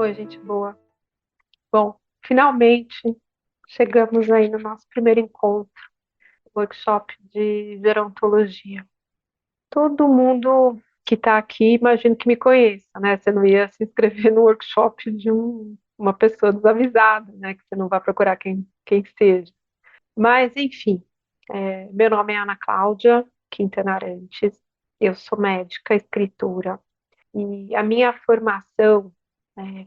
Oi, gente boa. Bom, finalmente chegamos aí no nosso primeiro encontro, workshop de gerontologia. Todo mundo que está aqui, imagino que me conheça, né? Você não ia se inscrever no workshop de uma pessoa desavisada, né? Que você não vai procurar quem seja. Mas, enfim, meu nome é Ana Cláudia Quintana Arantes, eu sou médica, escritora, e a minha formação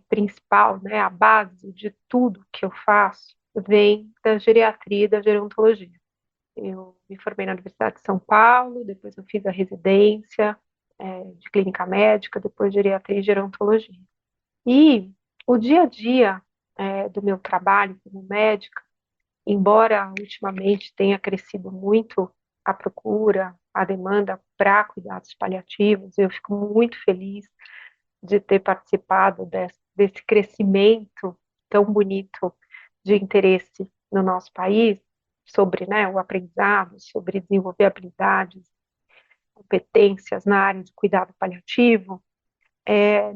principal, né, a base de tudo que eu faço, vem da geriatria e da gerontologia. Eu me formei na Universidade de São Paulo, depois eu fiz a residência de clínica médica, depois geriatria e gerontologia. E o dia a dia do meu trabalho como médica, embora ultimamente tenha crescido muito a procura, a demanda para cuidados paliativos, eu fico muito feliz de ter participado desse crescimento tão bonito de interesse no nosso país sobre, né, o aprendizado, sobre desenvolver habilidades, competências na área de cuidado paliativo.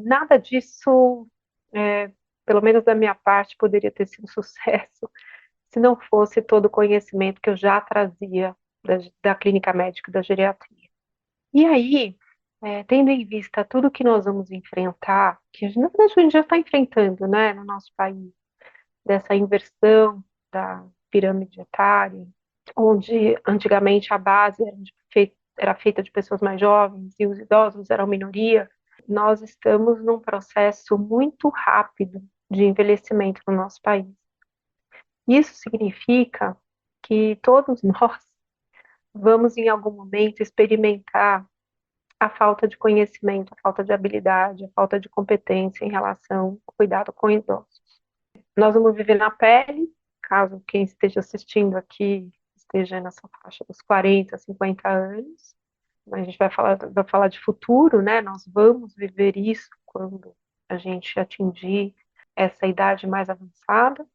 Nada disso, é, pelo menos da minha parte, poderia ter sido sucesso se não fosse todo o conhecimento que eu já trazia da clínica médica e da geriatria. E aí, tendo em vista tudo que nós vamos enfrentar, que na verdade a gente já está enfrentando, né, no nosso país, dessa inversão da pirâmide etária, onde antigamente a base era feita de pessoas mais jovens e os idosos eram minoria, nós estamos num processo muito rápido de envelhecimento no nosso país. Isso significa que todos nós vamos, em algum momento, experimentar a falta de conhecimento, a falta de habilidade, a falta de competência em relação ao cuidado com idosos. Nós vamos viver na pele, caso quem esteja assistindo aqui esteja nessa faixa dos 40, 50 anos, a gente vai falar de futuro, né? Nós vamos viver isso quando a gente atingir essa idade mais avançada.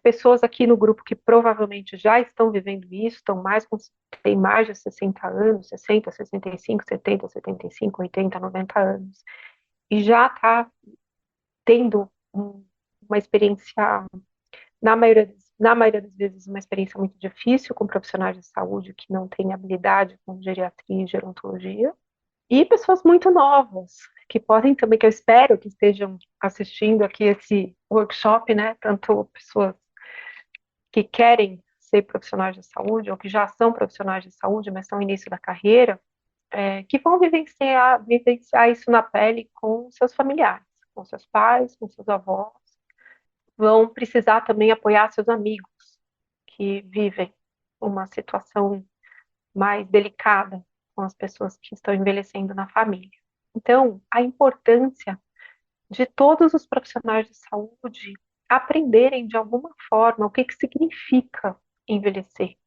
Pessoas aqui no grupo que provavelmente já estão vivendo isso, têm mais de 60 anos, 60, 65, 70, 75, 80, 90 anos, e já está tendo uma experiência, na maioria das vezes, uma experiência muito difícil com profissionais de saúde que não têm habilidade com geriatria e gerontologia, e pessoas muito novas, que podem também, que eu espero que estejam assistindo aqui esse workshop, né, tanto pessoas que querem ser profissionais de saúde ou que já são profissionais de saúde, mas estão no início da carreira, que vão vivenciar isso na pele com seus familiares, com seus pais, com seus avós, vão precisar também apoiar seus amigos que vivem uma situação mais delicada com as pessoas que estão envelhecendo na família. Então, a importância de todos os profissionais de saúde aprenderem de alguma forma o que significa envelhecer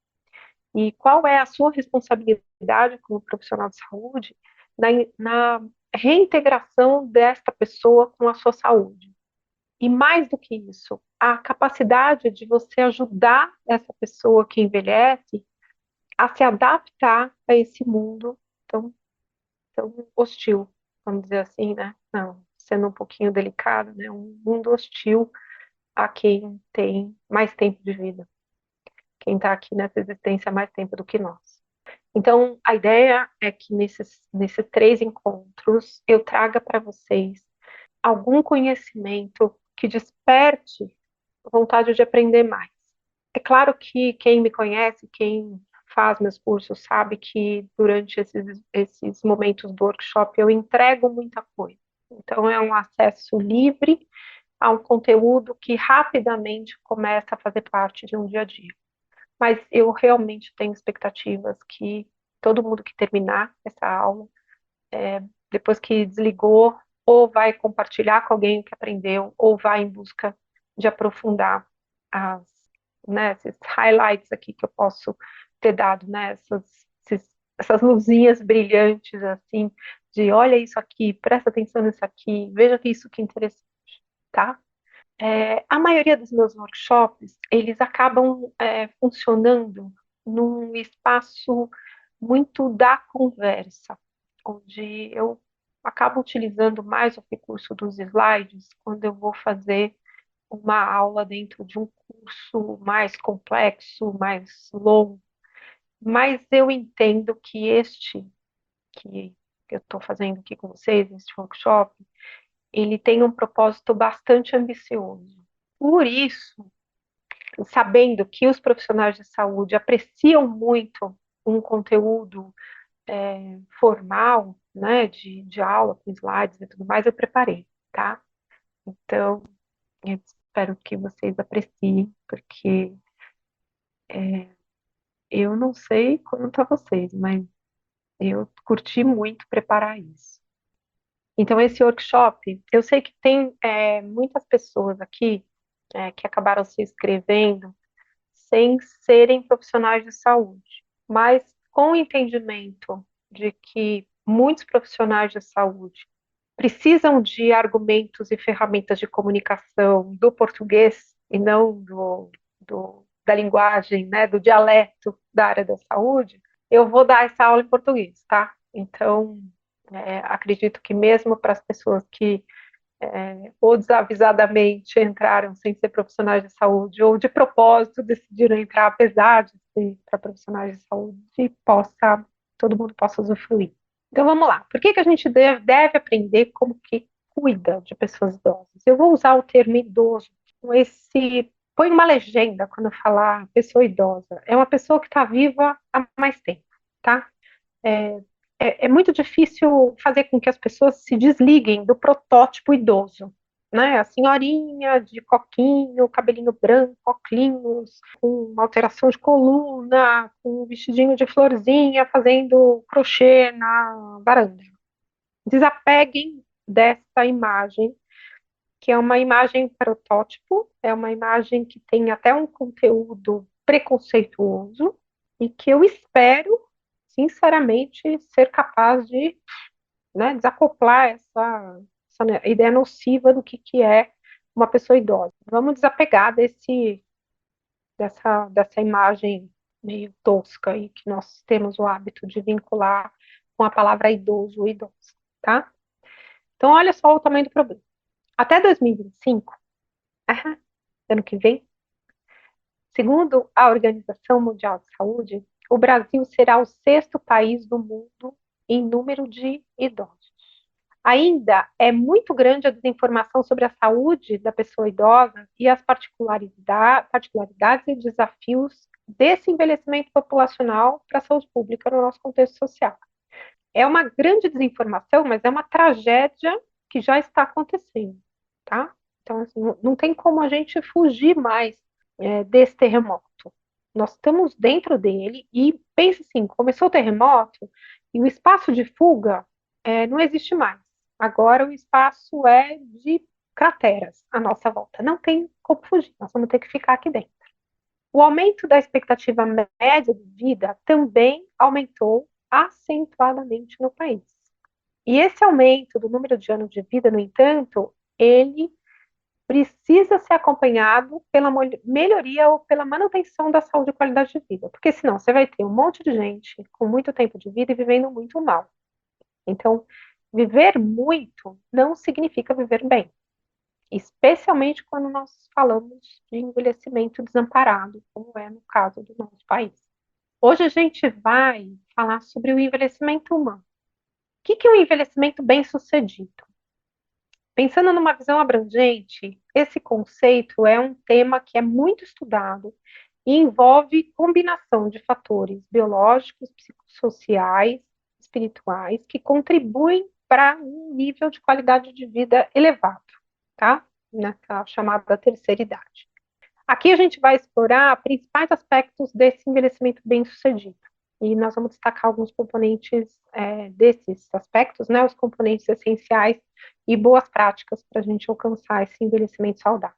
e qual é a sua responsabilidade como profissional de saúde na, na reintegração desta pessoa com a sua saúde. E mais do que isso, a capacidade de você ajudar essa pessoa que envelhece a se adaptar a esse mundo tão, tão hostil, vamos dizer assim, né? Não, sendo um pouquinho delicado, né? Um mundo hostil a quem tem mais tempo de vida, quem está aqui nessa existência há mais tempo do que nós. Então, a ideia é que nesses três encontros eu traga para vocês algum conhecimento que desperte vontade de aprender mais. É claro que quem me conhece, quem faz meus cursos, sabe que durante esses momentos do workshop eu entrego muita coisa. Então, é um acesso livre a um conteúdo que rapidamente começa a fazer parte de um dia a dia. Mas eu realmente tenho expectativas que todo mundo que terminar essa aula, depois que desligou, ou vai compartilhar com alguém o que aprendeu, ou vai em busca de aprofundar as, né, esses highlights aqui que eu posso ter dado, né, essas luzinhas brilhantes, assim, de olha isso aqui, presta atenção nisso aqui, veja que isso que é interessante, tá? A maioria dos meus workshops, eles acabam funcionando num espaço muito da conversa, onde eu acabo utilizando mais o recurso dos slides quando eu vou fazer uma aula dentro de um curso mais complexo, mais longo, mas eu entendo que este que eu estou fazendo aqui com vocês, este workshop, ele tem um propósito bastante ambicioso. Por isso, sabendo que os profissionais de saúde apreciam muito um conteúdo formal, né, de aula com slides e tudo mais, eu preparei, tá? Então, eu espero que vocês apreciem, porque eu não sei quanto a vocês, mas eu curti muito preparar isso. Então, esse workshop, eu sei que tem muitas pessoas aqui que acabaram se inscrevendo sem serem profissionais de saúde, mas com o entendimento de que muitos profissionais de saúde precisam de argumentos e ferramentas de comunicação do português e não da linguagem, né, do dialeto da área da saúde, eu vou dar essa aula em português, tá? Então, acredito que mesmo para as pessoas que ou desavisadamente entraram sem ser profissionais de saúde, ou de propósito decidiram entrar apesar de ser para profissionais de saúde, todo mundo possa usufruir. Então vamos lá. Por que a gente deve aprender como que cuida de pessoas idosas? Eu vou usar o termo idoso com esse. Põe uma legenda quando eu falar pessoa idosa. É uma pessoa que está viva há mais tempo, tá? É, é muito difícil fazer com que as pessoas se desliguem do protótipo idoso, né? A senhorinha de coquinho, cabelinho branco, óculos, com uma alteração de coluna, com um vestidinho de florzinha, fazendo crochê na varanda. Desapeguem dessa imagem, que é uma imagem protótipo, é uma imagem que tem até um conteúdo preconceituoso e que eu espero, sinceramente, ser capaz de, né, desacoplar essa ideia nociva do que é uma pessoa idosa. Vamos desapegar dessa imagem meio tosca aí que nós temos o hábito de vincular com a palavra idoso ou idosa, tá? Então, olha só o tamanho do problema. Até 2025, ano que vem, segundo a Organização Mundial de Saúde, o Brasil será o sexto país do mundo em número de idosos. Ainda é muito grande a desinformação sobre a saúde da pessoa idosa e as particularidades e desafios desse envelhecimento populacional para a saúde pública no nosso contexto social. É uma grande desinformação, mas é uma tragédia que já está acontecendo, tá? Então, assim, não tem como a gente fugir mais desse terremoto. Nós estamos dentro dele e pense assim, começou o terremoto e o espaço de fuga não existe mais. Agora o espaço é de crateras à nossa volta. Não tem como fugir, nós vamos ter que ficar aqui dentro. O aumento da expectativa média de vida também aumentou acentuadamente no país. E esse aumento do número de anos de vida, no entanto, ele precisa ser acompanhado pela melhoria ou pela manutenção da saúde e qualidade de vida, porque senão você vai ter um monte de gente com muito tempo de vida e vivendo muito mal. Então, viver muito não significa viver bem, especialmente quando nós falamos de envelhecimento desamparado, como é no caso do nosso país. Hoje a gente vai falar sobre o envelhecimento humano. O que é um envelhecimento bem-sucedido? Pensando numa visão abrangente, esse conceito é um tema que é muito estudado e envolve combinação de fatores biológicos, psicossociais, espirituais, que contribuem para um nível de qualidade de vida elevado, tá? Nessa chamada terceira idade. Aqui a gente vai explorar principais aspectos desse envelhecimento bem-sucedido. E nós vamos destacar alguns componentes desses aspectos, né, os componentes essenciais e boas práticas para a gente alcançar esse envelhecimento saudável.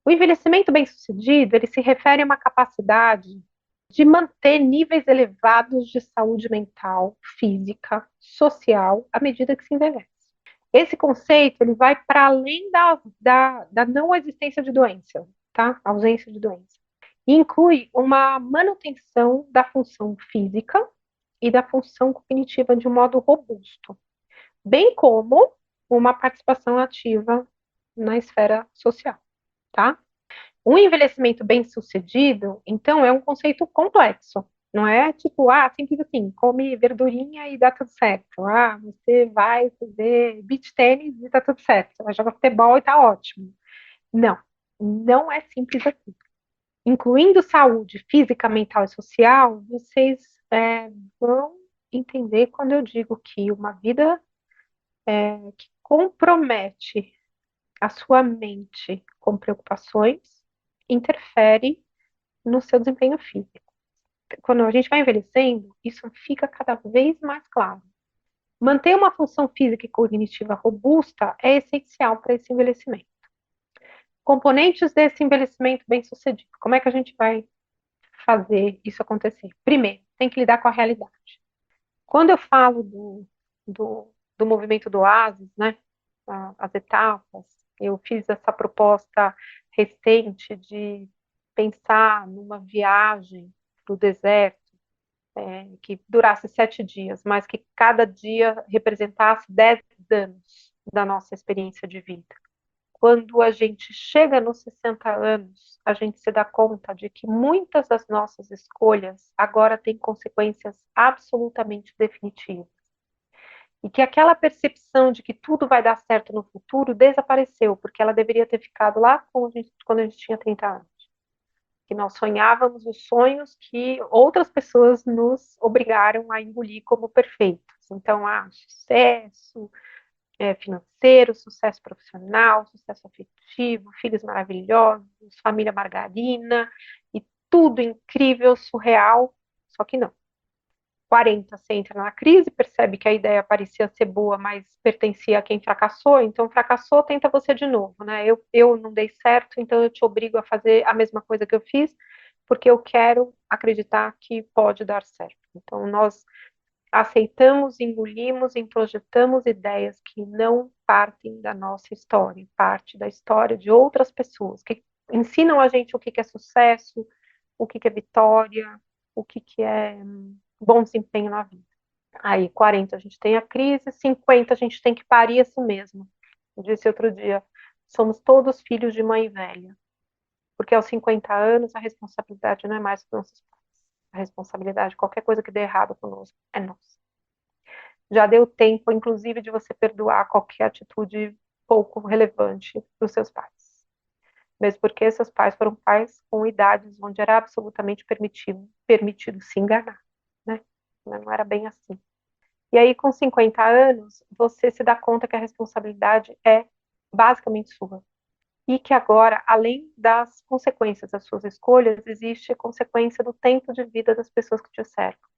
O envelhecimento bem-sucedido, ele se refere a uma capacidade de manter níveis elevados de saúde mental, física, social, à medida que se envelhece. Esse conceito, ele vai para além da não existência de doença, tá? Ausência de doença. E inclui uma manutenção da função física e da função cognitiva de um modo robusto, bem como uma participação ativa na esfera social, tá? Um envelhecimento bem-sucedido, então, é um conceito complexo. Não é tipo, simples assim, come verdurinha e dá tudo certo. Você vai fazer beach tênis e tá tudo certo. Você vai jogar futebol e tá ótimo. Não, não é simples assim. Incluindo saúde física, mental e social, vocês vão entender quando eu digo que uma vida que compromete a sua mente com preocupações interfere no seu desempenho físico. Quando a gente vai envelhecendo, isso fica cada vez mais claro. Manter uma função física e cognitiva robusta é essencial para esse envelhecimento. Componentes desse envelhecimento bem-sucedido. Como é que a gente vai fazer isso acontecer? Primeiro, tem que lidar com a realidade. Quando eu falo do movimento do Oasis, né, as etapas, eu fiz essa proposta recente de pensar numa viagem para o deserto, que durasse 7 dias, mas que cada dia representasse 10 anos da nossa experiência de vida. Quando a gente chega nos 60 anos, a gente se dá conta de que muitas das nossas escolhas agora têm consequências absolutamente definitivas. E que aquela percepção de que tudo vai dar certo no futuro desapareceu, porque ela deveria ter ficado lá quando a gente tinha 30 anos. Que nós sonhávamos os sonhos que outras pessoas nos obrigaram a engolir como perfeitos. Então, sucesso, financeiro, sucesso profissional, sucesso afetivo, filhos maravilhosos, família margarina, e tudo incrível, surreal, só que não. 40, você entra na crise, percebe que a ideia parecia ser boa, mas pertencia a quem fracassou, então fracassou, tenta você de novo, né? Eu não dei certo, então eu te obrigo a fazer a mesma coisa que eu fiz, porque eu quero acreditar que pode dar certo. Então nós aceitamos, engolimos, introjetamos ideias que não partem da nossa história, parte da história de outras pessoas, que ensinam a gente o que é sucesso, o que é vitória, o que é bom desempenho na vida. Aí, 40 a gente tem a crise, 50 a gente tem que parir a si mesmo. Eu disse outro dia, somos todos filhos de mãe velha, porque aos 50 anos a responsabilidade não é mais dos nossos pais. A responsabilidade, qualquer coisa que dê errado conosco, é nossa. Já deu tempo, inclusive, de você perdoar qualquer atitude pouco relevante dos seus pais. Mesmo porque seus pais foram pais com idades onde era absolutamente permitido se enganar, né? Não era bem assim. E aí, com 50 anos, você se dá conta que a responsabilidade é basicamente sua. E que agora, além das consequências das suas escolhas, existe a consequência do tempo de vida das pessoas que te cercam.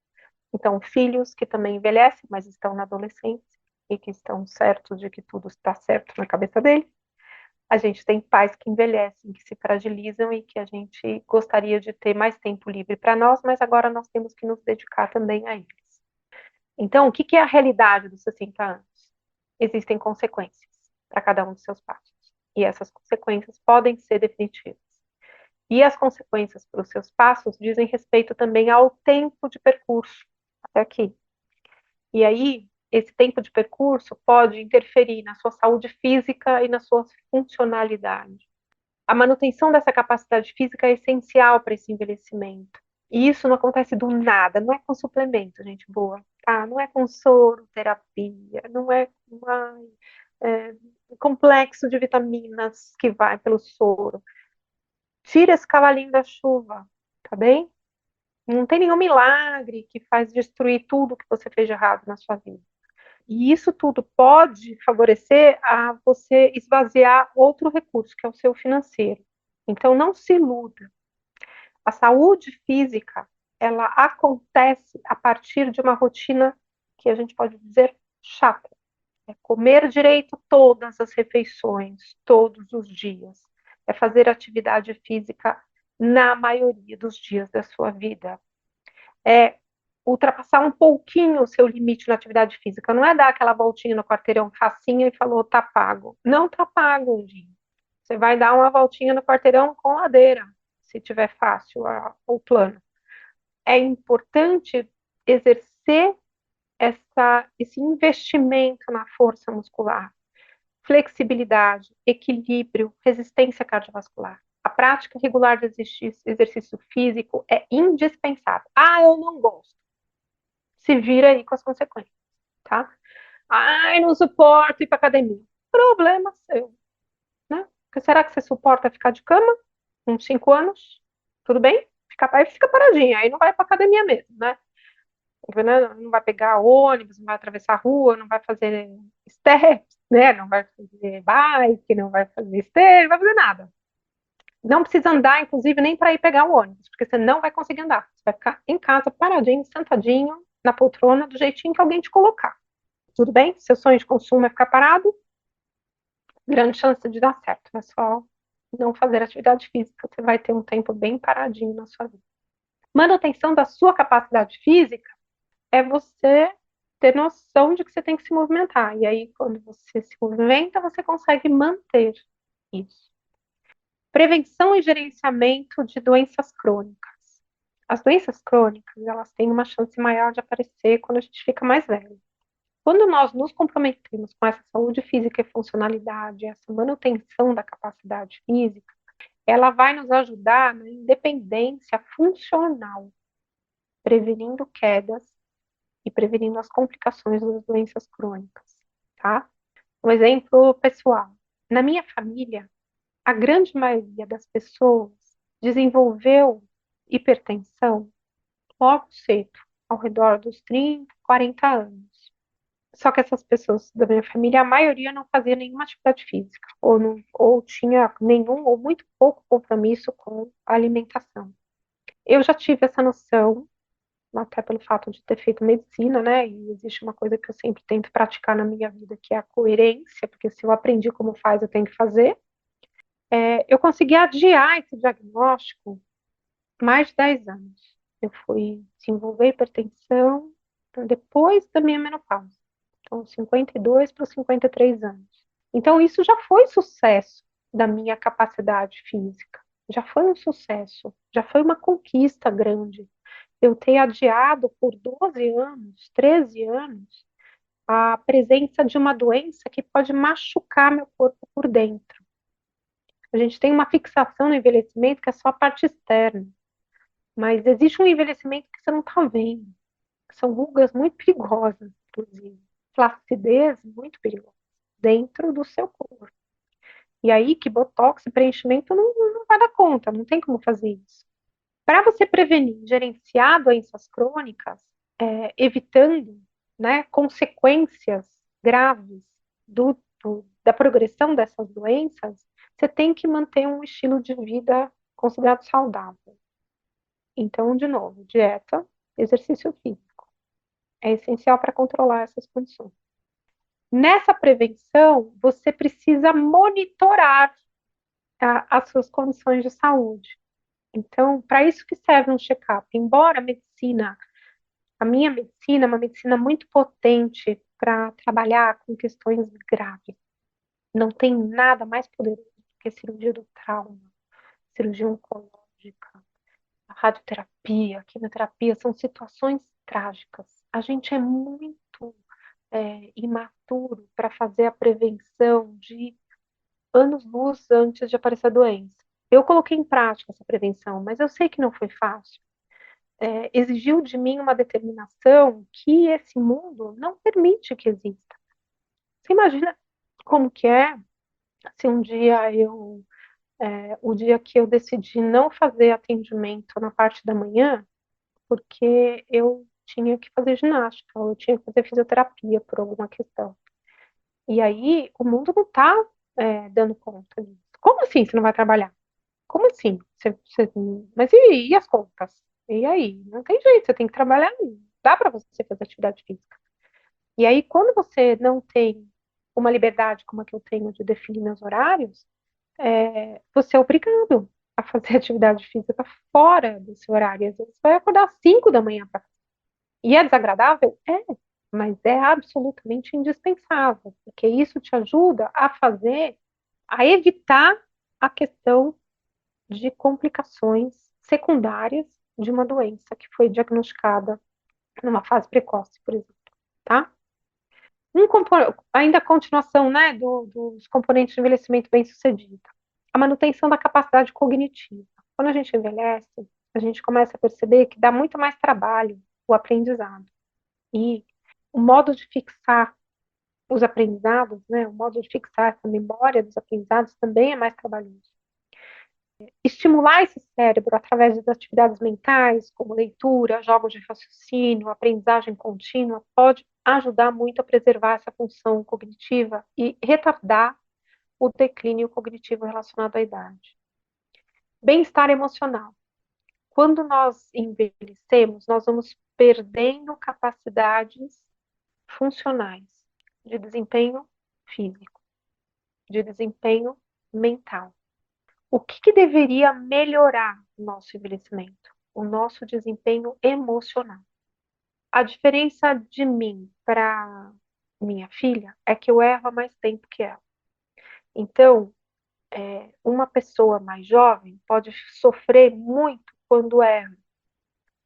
Então, filhos que também envelhecem, mas estão na adolescência e que estão certos de que tudo está certo na cabeça deles. A gente tem pais que envelhecem, que se fragilizam e que a gente gostaria de ter mais tempo livre para nós, mas agora nós temos que nos dedicar também a eles. Então, o que é a realidade dos 60 anos? Existem consequências para cada um dos seus passos. E essas consequências podem ser definitivas. E as consequências para os seus passos dizem respeito também ao tempo de percurso até aqui. E aí, esse tempo de percurso pode interferir na sua saúde física e na sua funcionalidade. A manutenção dessa capacidade física é essencial para esse envelhecimento. E isso não acontece do nada, não é com suplemento, gente boa, tá? Não é com soro, terapia, não é é, complexo de vitaminas que vai pelo soro. Tira esse cavalinho da chuva, tá bem? Não tem nenhum milagre que faz destruir tudo que você fez de errado na sua vida. E isso tudo pode favorecer a você esvaziar outro recurso, que é o seu financeiro. Então, não se iluda. A saúde física, ela acontece a partir de uma rotina que a gente pode dizer chata. É comer direito todas as refeições, todos os dias. É fazer atividade física na maioria dos dias da sua vida. É ultrapassar um pouquinho o seu limite na atividade física. Não é dar aquela voltinha no quarteirão facinha e falou, tá pago. Não tá pago um dia. Você vai dar uma voltinha no quarteirão com ladeira, se tiver fácil o plano. É importante exercer esse investimento na força muscular, flexibilidade, equilíbrio, resistência cardiovascular. A prática regular de exercício físico é indispensável. Ah, eu não gosto. Se vira aí com as consequências, tá? Ai, não suporto ir para academia. Problema seu, né? Porque será que você suporta ficar de cama uns 5 anos? Tudo bem? Aí fica paradinha, aí não vai para academia mesmo, né? Não vai pegar ônibus, não vai atravessar a rua, não vai fazer steps, né? Não vai fazer bike, não vai fazer esteira, não vai fazer nada. Não precisa andar, inclusive, nem para ir pegar o ônibus, porque você não vai conseguir andar. Você vai ficar em casa, paradinho, sentadinho, na poltrona, do jeitinho que alguém te colocar. Tudo bem? Seu sonho de consumo é ficar parado, grande chance de dar certo. É só não fazer atividade física. Você vai ter um tempo bem paradinho na sua vida. Manutenção da sua capacidade física é você ter noção de que você tem que se movimentar. E aí, quando você se movimenta, você consegue manter isso. Prevenção e gerenciamento de doenças crônicas. As doenças crônicas, elas têm uma chance maior de aparecer quando a gente fica mais velho. Quando nós nos comprometemos com essa saúde física e funcionalidade, essa manutenção da capacidade física, ela vai nos ajudar na independência funcional, prevenindo quedas e prevenindo as complicações das doenças crônicas, tá? Um exemplo pessoal. Na minha família, a grande maioria das pessoas desenvolveu hipertensão logo cedo, ao redor dos 30, 40 anos. Só que essas pessoas da minha família, a maioria não fazia nenhuma atividade física, ou, não, ou tinha nenhum ou muito pouco compromisso com a alimentação. Eu já tive essa noção, até pelo fato de ter feito medicina, né? E existe uma coisa que eu sempre tento praticar na minha vida, que é a coerência, porque se eu aprendi como faz, eu tenho que fazer. Eu consegui adiar esse diagnóstico mais de 10 anos. Eu fui desenvolver hipertensão depois da minha menopausa. Então, 52 para 53 anos. Então, isso já foi sucesso da minha capacidade física. Já foi um sucesso, já foi uma conquista grande. Eu ter adiado por 12 anos, 13 anos, a presença de uma doença que pode machucar meu corpo por dentro. A gente tem uma fixação no envelhecimento que é só a parte externa, mas existe um envelhecimento que você não está vendo, que são rugas muito perigosas, inclusive, flacidez muito perigosa dentro do seu corpo. E aí que botox e preenchimento não vai dar conta, não tem como fazer isso. Para você prevenir, gerenciar doenças crônicas, evitando, né, consequências graves da progressão dessas doenças, você tem que manter um estilo de vida considerado saudável. Então, de novo, dieta, exercício físico. É essencial para controlar essas condições. Nessa prevenção, você precisa monitorar as suas condições de saúde. Então, para isso que serve um check-up. Embora a minha medicina é uma medicina muito potente para trabalhar com questões graves. Não tem nada mais poderoso do que cirurgia do trauma, cirurgia oncológica, a radioterapia, a quimioterapia, são situações trágicas. A gente é muito imaturo para fazer a prevenção de anos-luz antes de aparecer a doença. Eu coloquei em prática essa prevenção, mas eu sei que não foi fácil. Exigiu de mim uma determinação que esse mundo não permite que exista. Você imagina como que é se um dia o dia que eu decidi não fazer atendimento na parte da manhã, porque eu tinha que fazer ginástica, ou eu tinha que fazer fisioterapia por alguma questão. E aí o mundo não está dando conta disso. Como assim você não vai trabalhar? Como assim? Mas e as contas? E aí? Não tem jeito, você tem que trabalhar. Dá para você fazer atividade física. E aí, quando você não tem uma liberdade como a que eu tenho de definir meus horários, você é obrigado a fazer atividade física fora do seu horário. Às vezes você vai acordar às 5 da manhã para. E é desagradável? Mas é absolutamente indispensável, porque isso te ajuda a evitar a questão de complicações secundárias de uma doença que foi diagnosticada numa fase precoce, por exemplo. tá? Ainda a continuação, né, dos componentes de envelhecimento bem-sucedido. A manutenção da capacidade cognitiva. Quando a gente envelhece, a gente começa a perceber que dá muito mais trabalho o aprendizado. E o modo de fixar os aprendizados, né, o modo de fixar essa memória dos aprendizados também é mais trabalhoso. Estimular esse cérebro através das atividades mentais, como leitura, jogos de raciocínio, aprendizagem contínua, pode ajudar muito a preservar essa função cognitiva e retardar o declínio cognitivo relacionado à idade. Bem-estar emocional. Quando nós envelhecemos, nós vamos perdendo capacidades funcionais de desempenho físico, de desempenho mental. O que deveria melhorar o nosso envelhecimento? O nosso desempenho emocional. A diferença de mim para minha filha é que eu erro há mais tempo que ela. Então, uma pessoa mais jovem pode sofrer muito quando erra,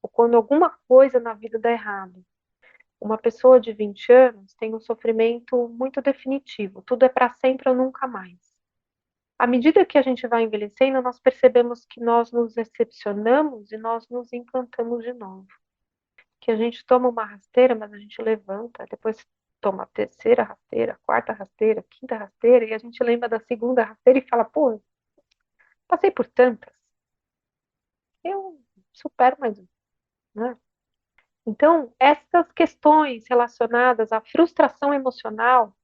ou quando alguma coisa na vida dá errado. Uma pessoa de 20 anos tem um sofrimento muito definitivo, tudo é para sempre ou nunca mais. À medida que a gente vai envelhecendo, nós percebemos que nós nos decepcionamos e nós nos encantamos de novo. Que a gente toma uma rasteira, mas a gente levanta, depois toma a terceira rasteira, a quarta rasteira, a quinta rasteira, e a gente lembra da segunda rasteira e fala, pô, passei por tantas, eu supero mais um, né? Então, essas questões relacionadas à frustração emocional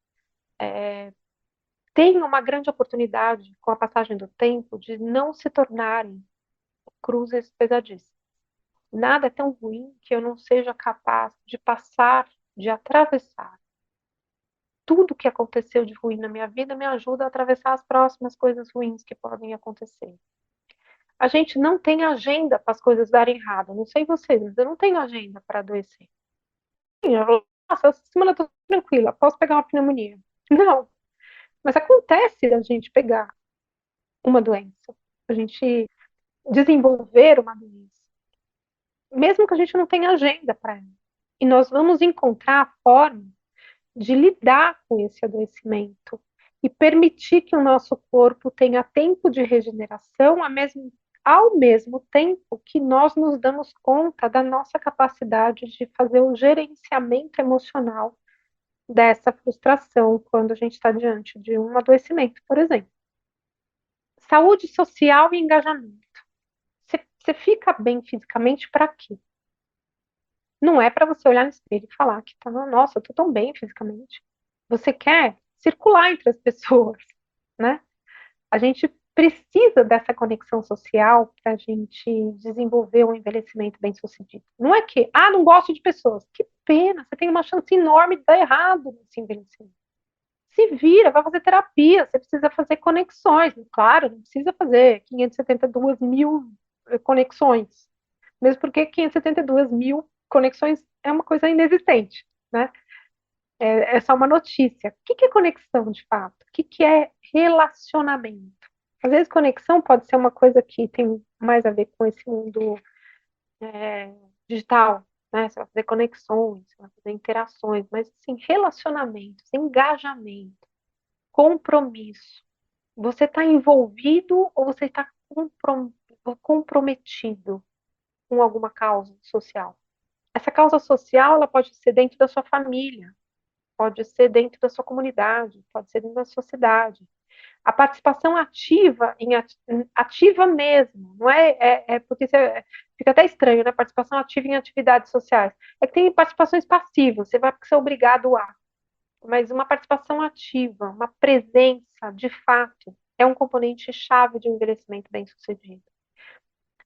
têm uma grande oportunidade, com a passagem do tempo, de não se tornarem cruzes pesadíssimas. Nada é tão ruim que eu não seja capaz de passar, de atravessar. Tudo que aconteceu de ruim na minha vida me ajuda a atravessar as próximas coisas ruins que podem acontecer. A gente não tem agenda para as coisas darem errado. Não sei vocês, mas eu não tenho agenda para adoecer. Nossa, essa semana eu tô tranquila, posso pegar uma pneumonia. Não, mas acontece a gente pegar uma doença, a gente desenvolver uma doença, mesmo que a gente não tenha agenda para ela. E nós vamos encontrar a forma de lidar com esse adoecimento e permitir que o nosso corpo tenha tempo de regeneração, ao mesmo tempo que nós nos damos conta da nossa capacidade de fazer o gerenciamento emocional dessa frustração quando a gente está diante de um adoecimento, por exemplo. Saúde social e engajamento. Você fica bem fisicamente para quê? Não é para você olhar no espelho e falar que tá, nossa, eu tô tão bem fisicamente. Você quer circular entre as pessoas, né? A gente precisa dessa conexão social para a gente desenvolver um envelhecimento bem-sucedido. Não é que, não gosto de pessoas. Que pena, você tem uma chance enorme de dar errado nesse envelhecimento. Se vira, vai fazer terapia, você precisa fazer conexões. Claro, não precisa fazer 572 mil conexões. Mesmo porque 572 mil conexões é uma coisa inexistente, né? É só uma notícia. O que é conexão, de fato? O que é relacionamento? Às vezes, conexão pode ser uma coisa que tem mais a ver com esse mundo digital, né? Você vai fazer conexões, você vai fazer interações, mas, assim, relacionamentos, engajamento, compromisso. Você está envolvido ou você está comprometido com alguma causa social? Essa causa social, ela pode ser dentro da sua família, pode ser dentro da sua comunidade, pode ser dentro da sua cidade. A participação ativa, ativa mesmo, não porque você, fica até estranho, né? Participação ativa em atividades sociais. É que tem participações passivas, você vai ser obrigado a. Mas uma participação ativa, uma presença, de fato, é um componente chave de um envelhecimento bem-sucedido.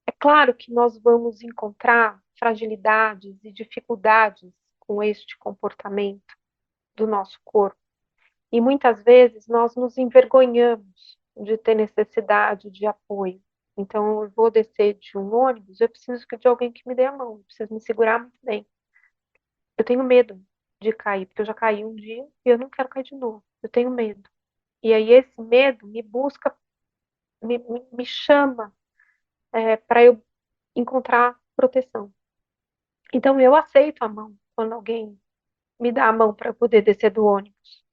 É claro que nós vamos encontrar fragilidades e dificuldades com este comportamento do nosso corpo. E muitas vezes nós nos envergonhamos de ter necessidade de apoio. Então, eu vou descer de um ônibus, eu preciso de alguém que me dê a mão, eu preciso me segurar muito bem. Eu tenho medo de cair, porque eu já caí um dia e eu não quero cair de novo. Eu tenho medo. E aí esse medo me busca, me chama para eu encontrar proteção. Então, eu aceito a mão quando alguém me dá a mão para eu poder descer do ônibus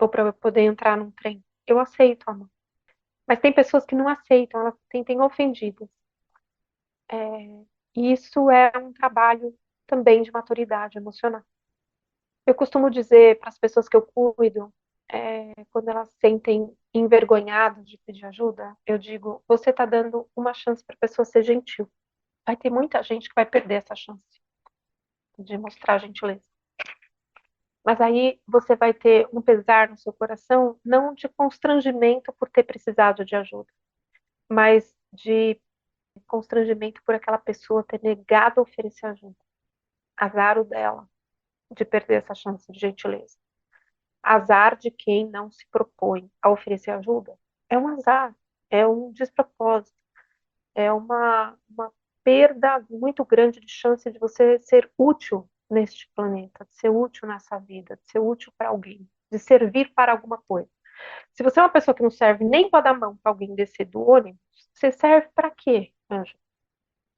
ou para eu poder entrar num trem. Eu aceito a mão. Mas tem pessoas que não aceitam, elas se sentem ofendidas. E isso é um trabalho também de maturidade emocional. Eu costumo dizer para as pessoas que eu cuido, quando elas se sentem envergonhadas de pedir ajuda, eu digo: você está dando uma chance para a pessoa ser gentil. Vai ter muita gente que vai perder essa chance de mostrar gentileza. Mas aí você vai ter um pesar no seu coração, não de constrangimento por ter precisado de ajuda, mas de constrangimento por aquela pessoa ter negado a oferecer ajuda. Azar o dela de perder essa chance de gentileza. Azar de quem não se propõe a oferecer ajuda. É um azar, é um despropósito, é uma perda muito grande de chance de você ser útil neste planeta, de ser útil nessa vida, de ser útil para alguém, de servir para alguma coisa. Se você é uma pessoa que não serve nem para dar mão para alguém descer do ônibus, você serve para quê, Anjo?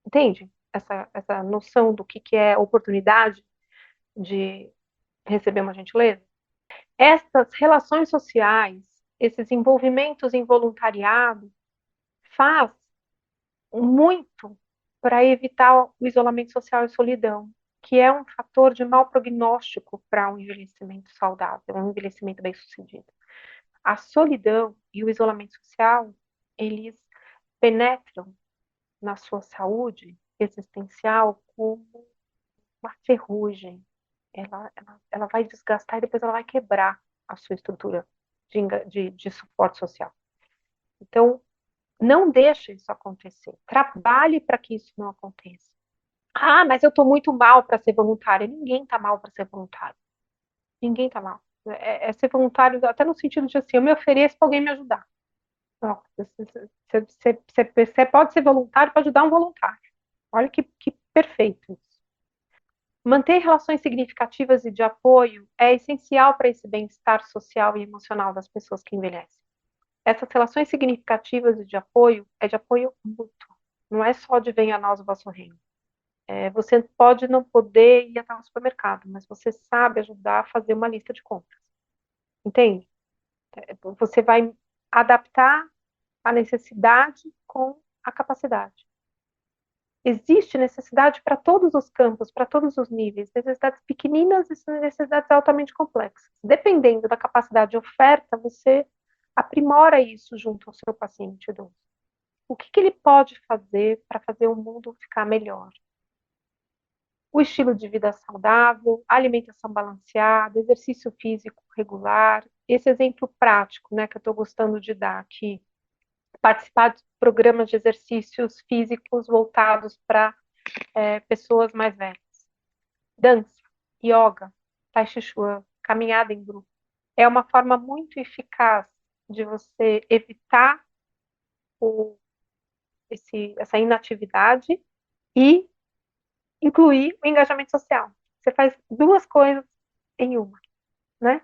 Entende? Essa noção do que é oportunidade de receber uma gentileza? Essas relações sociais, esses envolvimentos em voluntariado, faz muito para evitar o isolamento social e solidão, que é um fator de mau prognóstico para um envelhecimento saudável, um envelhecimento bem-sucedido. A solidão e o isolamento social, eles penetram na sua saúde existencial como uma ferrugem. Ela vai desgastar e depois ela vai quebrar a sua estrutura de suporte social. Então, não deixe isso acontecer. Trabalhe para que isso não aconteça. Ah, mas eu estou muito mal para ser voluntária. Ninguém está mal para ser voluntário. Ninguém está mal. Ser voluntário até no sentido de assim, eu me ofereço para alguém me ajudar. Não, você pode ser voluntário para ajudar um voluntário. Olha que perfeito isso. Manter relações significativas e de apoio é essencial para esse bem-estar social e emocional das pessoas que envelhecem. Essas relações significativas e de apoio é de apoio mútuo. Não é só de venha a nós o vosso reino. Você pode não poder ir até o supermercado, mas você sabe ajudar a fazer uma lista de compras. Entende? Você vai adaptar a necessidade com a capacidade. Existe necessidade para todos os campos, para todos os níveis, necessidades pequeninas e necessidades altamente complexas. Dependendo da capacidade de oferta, você aprimora isso junto ao seu paciente idoso. O que ele pode fazer para fazer o mundo ficar melhor? O estilo de vida saudável, alimentação balanceada, exercício físico regular. Esse exemplo prático, né, que eu estou gostando de dar aqui, participar de programas de exercícios físicos voltados para pessoas mais velhas. Dança, yoga, tai chi chuan, caminhada em grupo. É uma forma muito eficaz de você evitar o, essa inatividade e incluir o engajamento social. Você faz duas coisas em uma, né?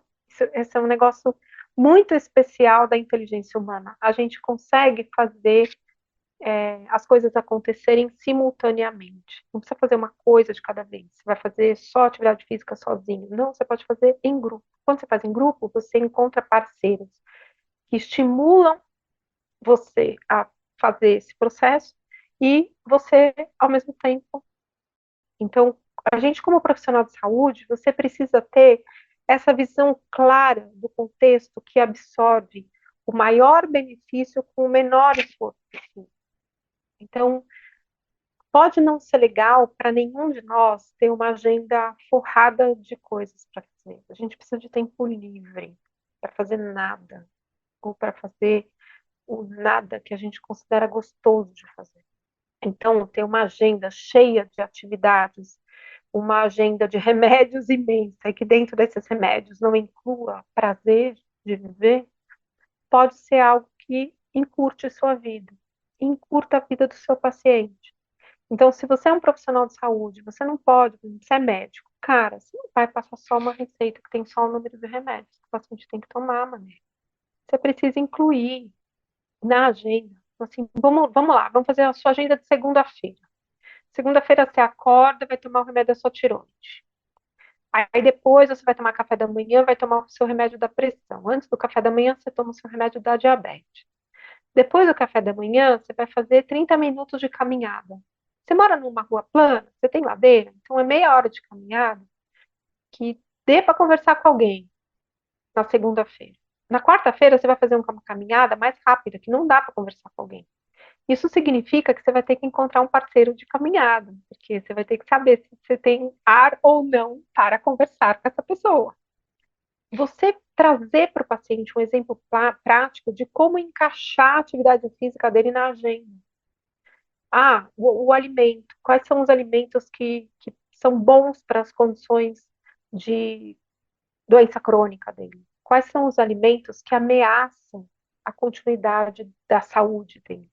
Esse é um negócio muito especial da inteligência humana. A gente consegue fazer as coisas acontecerem simultaneamente. Não precisa fazer uma coisa de cada vez. Você vai fazer só atividade física sozinho. Não, você pode fazer em grupo. Quando você faz em grupo, você encontra parceiros que estimulam você a fazer esse processo e você, ao mesmo tempo. Então, a gente, como profissional de saúde, você precisa ter essa visão clara do contexto que absorve o maior benefício com o menor esforço possível. Então, pode não ser legal para nenhum de nós ter uma agenda forrada de coisas para fazer. A gente precisa de tempo livre para fazer nada, ou para fazer o nada que a gente considera gostoso de fazer. Então, ter uma agenda cheia de atividades, uma agenda de remédios imensa, e que dentro desses remédios não inclua prazer de viver, pode ser algo que encurte sua vida, encurta a vida do seu paciente. Então, se você é um profissional de saúde, você não pode, você é médico, cara, você não vai passar só uma receita que tem só o número de remédios que o paciente tem que tomar, mané. Você precisa incluir na agenda. Assim, vamos lá, vamos fazer a sua agenda de segunda-feira. Segunda-feira você acorda, vai tomar o remédio da sua tiroide. Aí depois você vai tomar café da manhã, vai tomar o seu remédio da pressão. Antes do café da manhã, você toma o seu remédio da diabetes. Depois do café da manhã, você vai fazer 30 minutos de caminhada. Você mora numa rua plana, você tem ladeira, então é meia hora de caminhada que dê para conversar com alguém na segunda-feira. Na quarta-feira, você vai fazer uma caminhada mais rápida, que não dá para conversar com alguém. Isso significa que você vai ter que encontrar um parceiro de caminhada, porque você vai ter que saber se você tem ar ou não para conversar com essa pessoa. Você trazer para o paciente um exemplo prático de como encaixar a atividade física dele na agenda. O alimento. Quais são os alimentos que são bons para as condições de doença crônica dele? Quais são os alimentos que ameaçam a continuidade da saúde dele?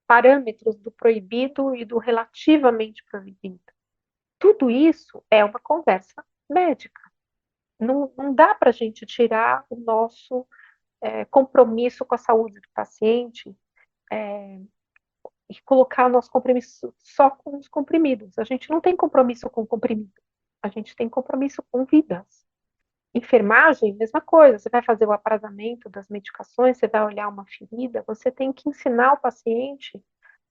Parâmetros do proibido e do relativamente proibido. Tudo isso é uma conversa médica. Não dá para a gente tirar o nosso compromisso com a saúde do paciente e colocar o nosso compromisso só com os comprimidos. A gente não tem compromisso com comprimido, a gente tem compromisso com vidas. Enfermagem, mesma coisa, você vai fazer o aprazamento das medicações, você vai olhar uma ferida, você tem que ensinar o paciente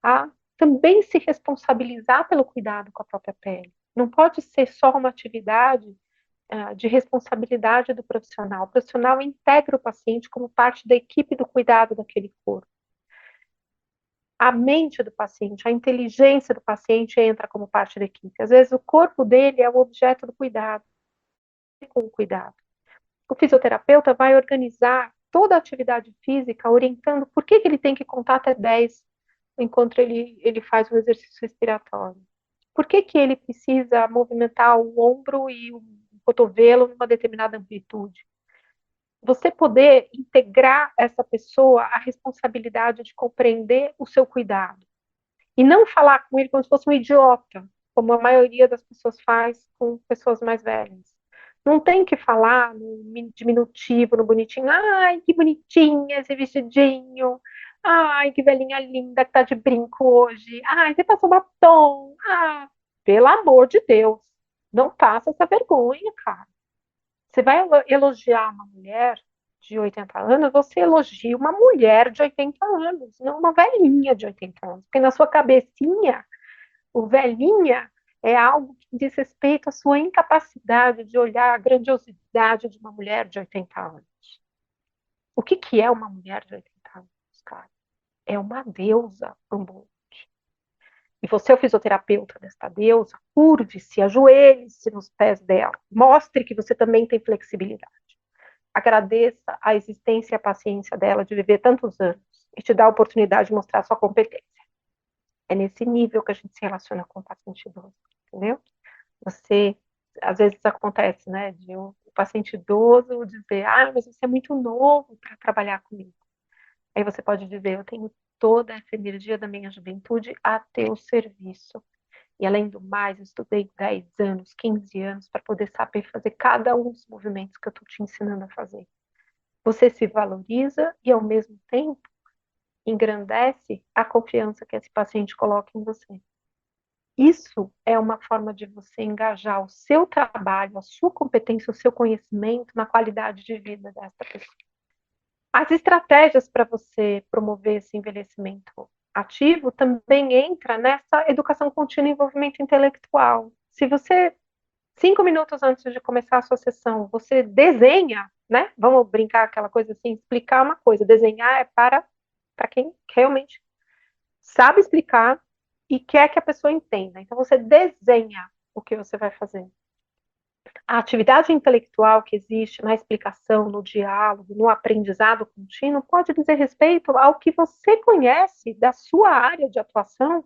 a também se responsabilizar pelo cuidado com a própria pele. Não pode ser só uma atividade de responsabilidade do profissional. O profissional integra o paciente como parte da equipe do cuidado daquele corpo. A mente do paciente, a inteligência do paciente entra como parte da equipe. Às vezes o corpo dele é o objeto do cuidado, com o cuidado. O fisioterapeuta vai organizar toda a atividade física, orientando por que ele tem que contar até 10 enquanto ele faz o exercício respiratório. Por que ele precisa movimentar o ombro e o cotovelo numa determinada amplitude? Você poder integrar essa pessoa à responsabilidade de compreender o seu cuidado. E não falar com ele como se fosse um idiota, como a maioria das pessoas faz com pessoas mais velhas. Não tem que falar no diminutivo, no bonitinho. Ai, que bonitinha esse vestidinho. Ai, que velhinha linda que tá de brinco hoje. Ai, você passou batom. Ah, pelo amor de Deus. Não passa essa vergonha, cara. Você vai elogiar uma mulher de 80 anos, você elogia uma mulher de 80 anos, não uma velhinha de 80 anos. Porque na sua cabecinha, o velhinha é algo que diz respeito à sua incapacidade de olhar a grandiosidade de uma mulher de 80 anos. O que é uma mulher de 80 anos, cara? É uma deusa ambulante. E você é o fisioterapeuta desta deusa, curve-se, ajoelhe-se nos pés dela. Mostre que você também tem flexibilidade. Agradeça a existência e a paciência dela de viver tantos anos e te dá a oportunidade de mostrar sua competência. É nesse nível que a gente se relaciona com o paciente idoso, entendeu? Você, às vezes acontece, né, de um paciente idoso dizer, mas você é muito novo para trabalhar comigo. Aí você pode dizer, eu tenho toda essa energia da minha juventude a teu serviço. E além do mais, eu estudei 10 anos, 15 anos para poder saber fazer cada um dos movimentos que eu estou te ensinando a fazer. Você se valoriza e, ao mesmo tempo, engrandece a confiança que esse paciente coloca em você. Isso é uma forma de você engajar o seu trabalho, a sua competência, o seu conhecimento na qualidade de vida dessa pessoa. As estratégias para você promover esse envelhecimento ativo também entra nessa educação contínua e envolvimento intelectual. Se você 5 minutos antes de começar a sua sessão, você desenha, né? Vamos brincar aquela coisa assim, explicar uma coisa. Desenhar é para quem realmente sabe explicar e quer que a pessoa entenda. Então, você desenha o que você vai fazer. A atividade intelectual que existe na explicação, no diálogo, no aprendizado contínuo, pode dizer respeito ao que você conhece da sua área de atuação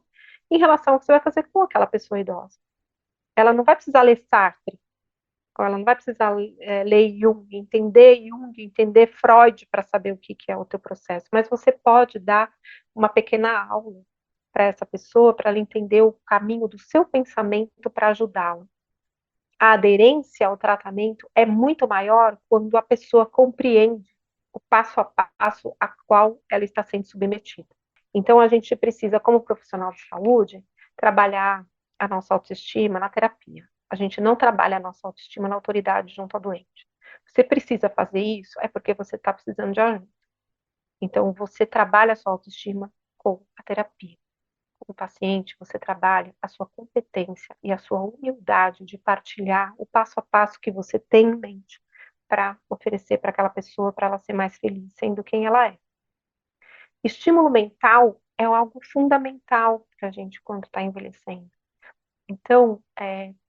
em relação ao que você vai fazer com aquela pessoa idosa. Ela não vai precisar ler Sartre, ela não vai precisar ler Jung, entender Freud para saber o que é o teu processo, mas você pode dar uma pequena aula para essa pessoa, para ela entender o caminho do seu pensamento para ajudá-la. A aderência ao tratamento é muito maior quando a pessoa compreende o passo a passo a qual ela está sendo submetida. Então, a gente precisa, como profissional de saúde, trabalhar a nossa autoestima na terapia. A gente não trabalha a nossa autoestima na autoridade junto ao doente. Você precisa fazer isso, é porque você está precisando de ajuda. Então, você trabalha a sua autoestima com a terapia. Com o paciente, você trabalha a sua competência e a sua humildade de partilhar o passo a passo que você tem em mente para oferecer para aquela pessoa, para ela ser mais feliz, sendo quem ela é. Estímulo mental é algo fundamental para a gente quando está envelhecendo. Então,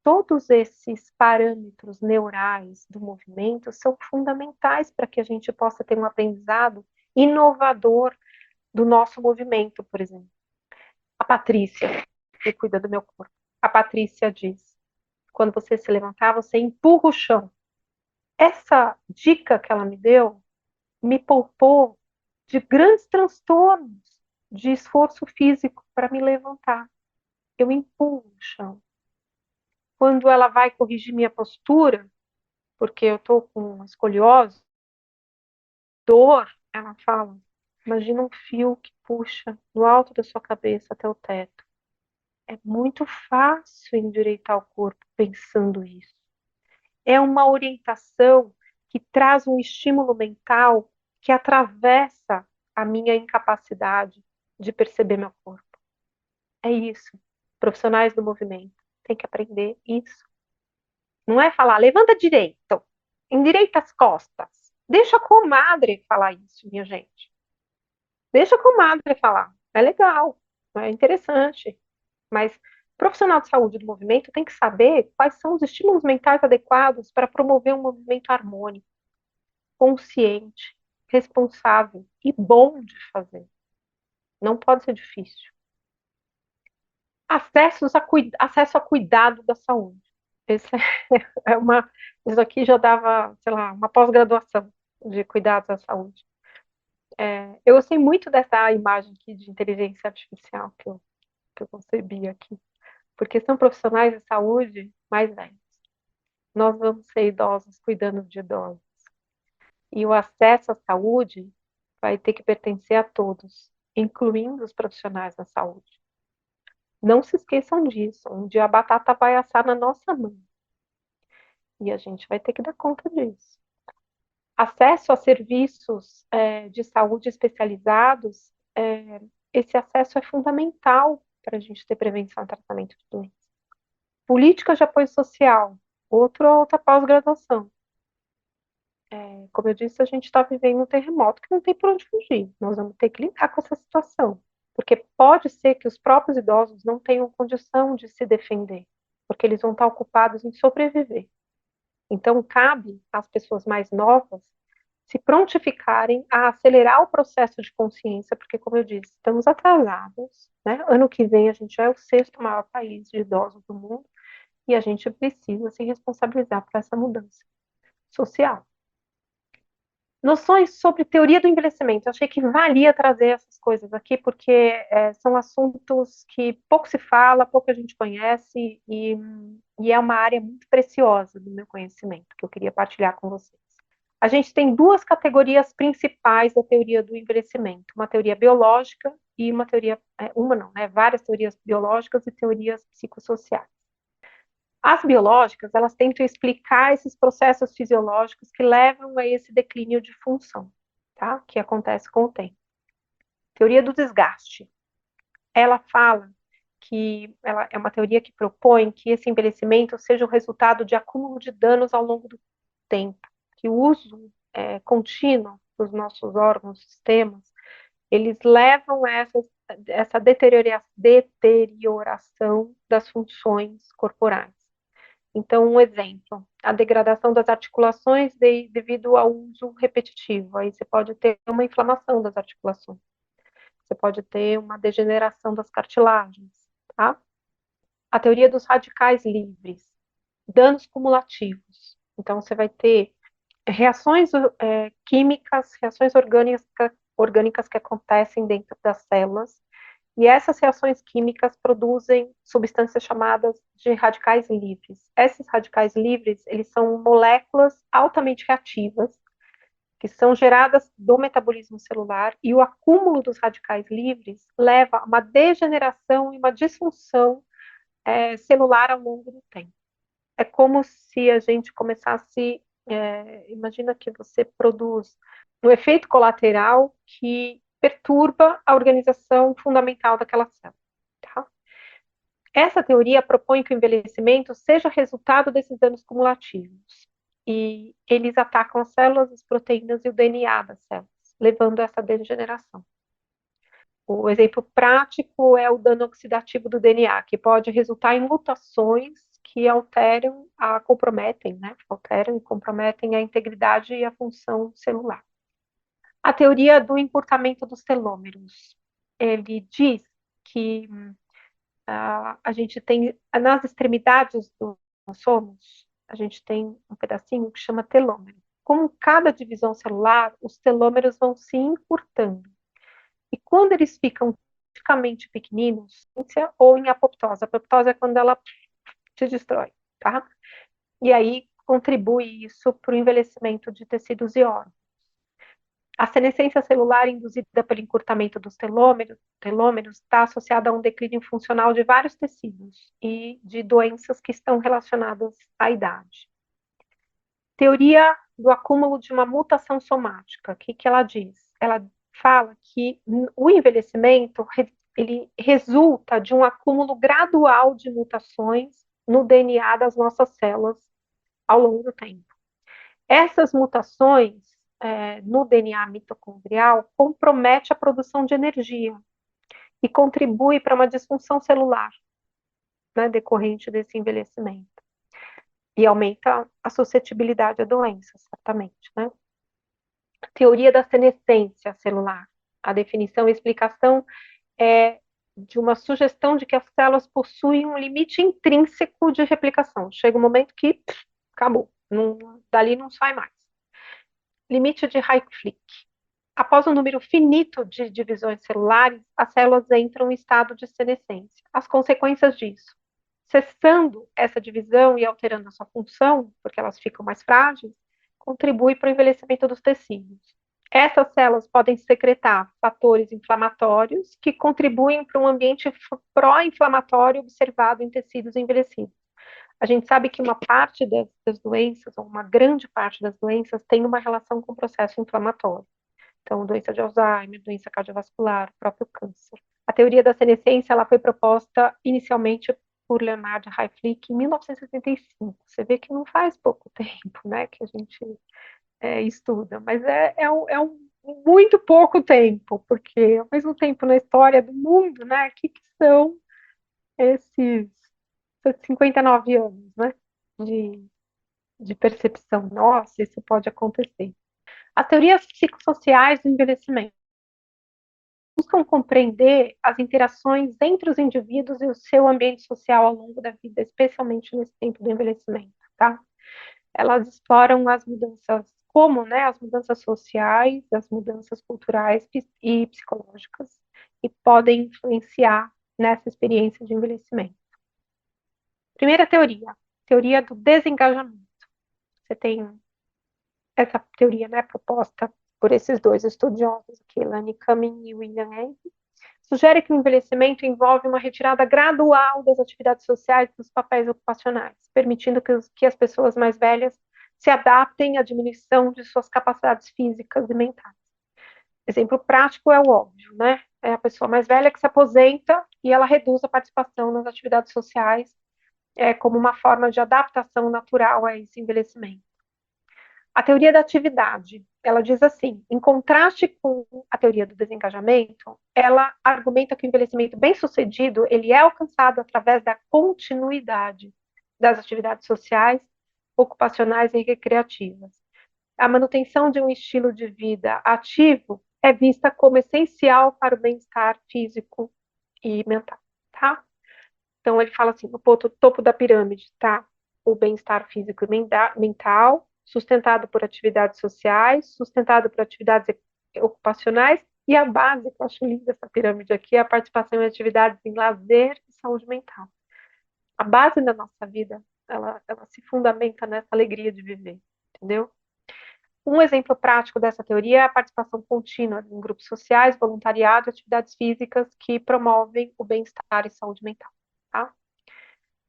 todos esses parâmetros neurais do movimento são fundamentais para que a gente possa ter um aprendizado inovador do nosso movimento, por exemplo. A Patrícia, que cuida do meu corpo, a Patrícia diz, quando você se levantar, você empurra o chão. Essa dica que ela me deu me poupou de grandes transtornos de esforço físico para me levantar. Eu empurro o chão. Quando ela vai corrigir minha postura, porque eu estou com escoliose, dor, ela fala, imagina um fio que puxa do alto da sua cabeça até o teto. É muito fácil endireitar o corpo pensando isso. É uma orientação que traz um estímulo mental que atravessa a minha incapacidade de perceber meu corpo. É isso. Profissionais do movimento têm que aprender isso. Não é falar, levanta direito, endireita as costas. Deixa a comadre falar isso, minha gente. Deixa a comadre falar. É legal, é interessante. Mas profissional de saúde do movimento tem que saber quais são os estímulos mentais adequados para promover um movimento harmônico, consciente, responsável e bom de fazer. Não pode ser difícil. Acesso a cuidado da saúde. Esse é uma, isso aqui já dava, sei lá, uma pós-graduação de cuidados da saúde. Eu gostei muito dessa imagem aqui de inteligência artificial que eu concebi aqui, porque são profissionais de saúde mais velhos. Nós vamos ser idosos cuidando de idosos. E o acesso à saúde vai ter que pertencer a todos, incluindo os profissionais da saúde. Não se esqueçam disso. Um dia a batata vai assar na nossa mão. E a gente vai ter que dar conta disso. Acesso a serviços de saúde especializados, esse acesso é fundamental para a gente ter prevenção e tratamento de doenças. Política de apoio social, outra pós-graduação. Como eu disse, a gente está vivendo um terremoto que não tem por onde fugir. Nós vamos ter que lidar com essa situação. Porque pode ser que os próprios idosos não tenham condição de se defender, porque eles vão estar ocupados em sobreviver. Então, cabe às pessoas mais novas se prontificarem a acelerar o processo de consciência, porque, como eu disse, estamos atrasados, né? Ano que vem a gente é o sexto maior país de idosos do mundo e a gente precisa se responsabilizar por essa mudança social. Noções sobre teoria do envelhecimento. Eu achei que valia trazer essas coisas aqui, porque são assuntos que pouco se fala, pouco a gente conhece, e é uma área muito preciosa do meu conhecimento, que eu queria partilhar com vocês. A gente tem duas categorias principais da teoria do envelhecimento, uma teoria biológica e uma teoria, uma não, né, várias teorias biológicas e teorias psicossociais. As biológicas, elas tentam explicar esses processos fisiológicos que levam a esse declínio de função, tá? Que acontece com o tempo. Teoria do desgaste. Ela fala que ela é uma teoria que propõe que esse envelhecimento seja o resultado de acúmulo de danos ao longo do tempo, que o uso contínuo dos nossos órgãos, sistemas, eles levam a essa deterioração das funções corporais. Então, um exemplo, a degradação das articulações devido ao uso repetitivo. Aí você pode ter uma inflamação das articulações. Você pode ter uma degeneração das cartilagens, tá? A teoria dos radicais livres, danos cumulativos. Então, você vai ter reações químicas, reações orgânicas que acontecem dentro das células, e essas reações químicas produzem substâncias chamadas de radicais livres. Esses radicais livres, eles são moléculas altamente reativas, que são geradas do metabolismo celular, e o acúmulo dos radicais livres leva a uma degeneração e uma disfunção celular ao longo do tempo. é como se a gente começasse, imagina que você produz um efeito colateral que perturba a organização fundamental daquela célula. Tá? Essa teoria propõe que o envelhecimento seja resultado desses danos cumulativos. E eles atacam as células, as proteínas e o DNA das células, levando a essa degeneração. O exemplo prático é o dano oxidativo do DNA, que pode resultar em mutações que comprometem, né? Alteram e comprometem a integridade e a função celular. A teoria do encurtamento dos telômeros. Ele diz que a gente tem, nas extremidades do cromossomos, a gente tem um pedacinho que chama telômero. Com cada divisão celular, os telômeros vão se encurtando. E quando eles ficam praticamente pequeninos, ou em apoptose. A apoptose é quando ela se destrói, tá? E aí contribui isso para o envelhecimento de tecidos e órgãos. A senescência celular induzida pelo encurtamento dos telômeros está associada a um declínio funcional de vários tecidos e de doenças que estão relacionadas à idade. Teoria do acúmulo de uma mutação somática. O que ela diz? Ela fala que o envelhecimento ele resulta de um acúmulo gradual de mutações no DNA das nossas células ao longo do tempo. Essas mutações no DNA mitocondrial compromete a produção de energia e contribui para uma disfunção celular, né, decorrente desse envelhecimento. E aumenta a suscetibilidade a doenças, certamente, né? Teoria da senescência celular. A definição e explicação é de uma sugestão de que as células possuem um limite intrínseco de replicação. Chega um momento que acabou, dali não sai mais. Limite de Hayflick. Após um número finito de divisões celulares, as células entram em estado de senescência. As consequências disso: cessando essa divisão e alterando a sua função, porque elas ficam mais frágeis, contribui para o envelhecimento dos tecidos. Essas células podem secretar fatores inflamatórios que contribuem para um ambiente pró-inflamatório observado em tecidos envelhecidos. A gente sabe que uma parte das doenças, ou uma grande parte das doenças, tem uma relação com o processo inflamatório. Então, doença de Alzheimer, doença cardiovascular, próprio câncer. A teoria da senescência ela foi proposta inicialmente por Leonard Hayflick em 1975. Você vê que não faz pouco tempo, né, que a gente estuda, mas é um muito pouco tempo, porque ao mesmo tempo na história do mundo, né, o que são esses 59 anos, né, de, de percepção? Nossa, isso pode acontecer. As teorias psicossociais do envelhecimento buscam compreender as interações entre os indivíduos e o seu ambiente social ao longo da vida, especialmente nesse tempo do envelhecimento, tá? Elas exploram as mudanças, como, né, as mudanças sociais, as mudanças culturais e psicológicas, e podem influenciar nessa experiência de envelhecimento. Primeira teoria, teoria do desengajamento. Você tem essa teoria, né, proposta por esses dois estudiosos aqui, Lani Cumming e William Henry, sugere que o envelhecimento envolve uma retirada gradual das atividades sociais e dos papéis ocupacionais, permitindo que as pessoas mais velhas se adaptem à diminuição de suas capacidades físicas e mentais. Exemplo prático é o óbvio, né? É a pessoa mais velha que se aposenta e ela reduz a participação nas atividades sociais como uma forma de adaptação natural a esse envelhecimento. A teoria da atividade, ela diz assim, em contraste com a teoria do desengajamento, ela argumenta que o envelhecimento bem-sucedido, ele é alcançado através da continuidade das atividades sociais, ocupacionais e recreativas. A manutenção de um estilo de vida ativo é vista como essencial para o bem-estar físico e mental, tá? Então, ele fala assim, no topo da pirâmide está o bem-estar físico e mental, sustentado por atividades sociais, sustentado por atividades ocupacionais, e a base, que eu acho linda essa pirâmide aqui, é a participação em atividades em lazer e saúde mental. A base da nossa vida, ela se fundamenta nessa alegria de viver, entendeu? Um exemplo prático dessa teoria é a participação contínua em grupos sociais, voluntariado e atividades físicas que promovem o bem-estar e saúde mental, tá?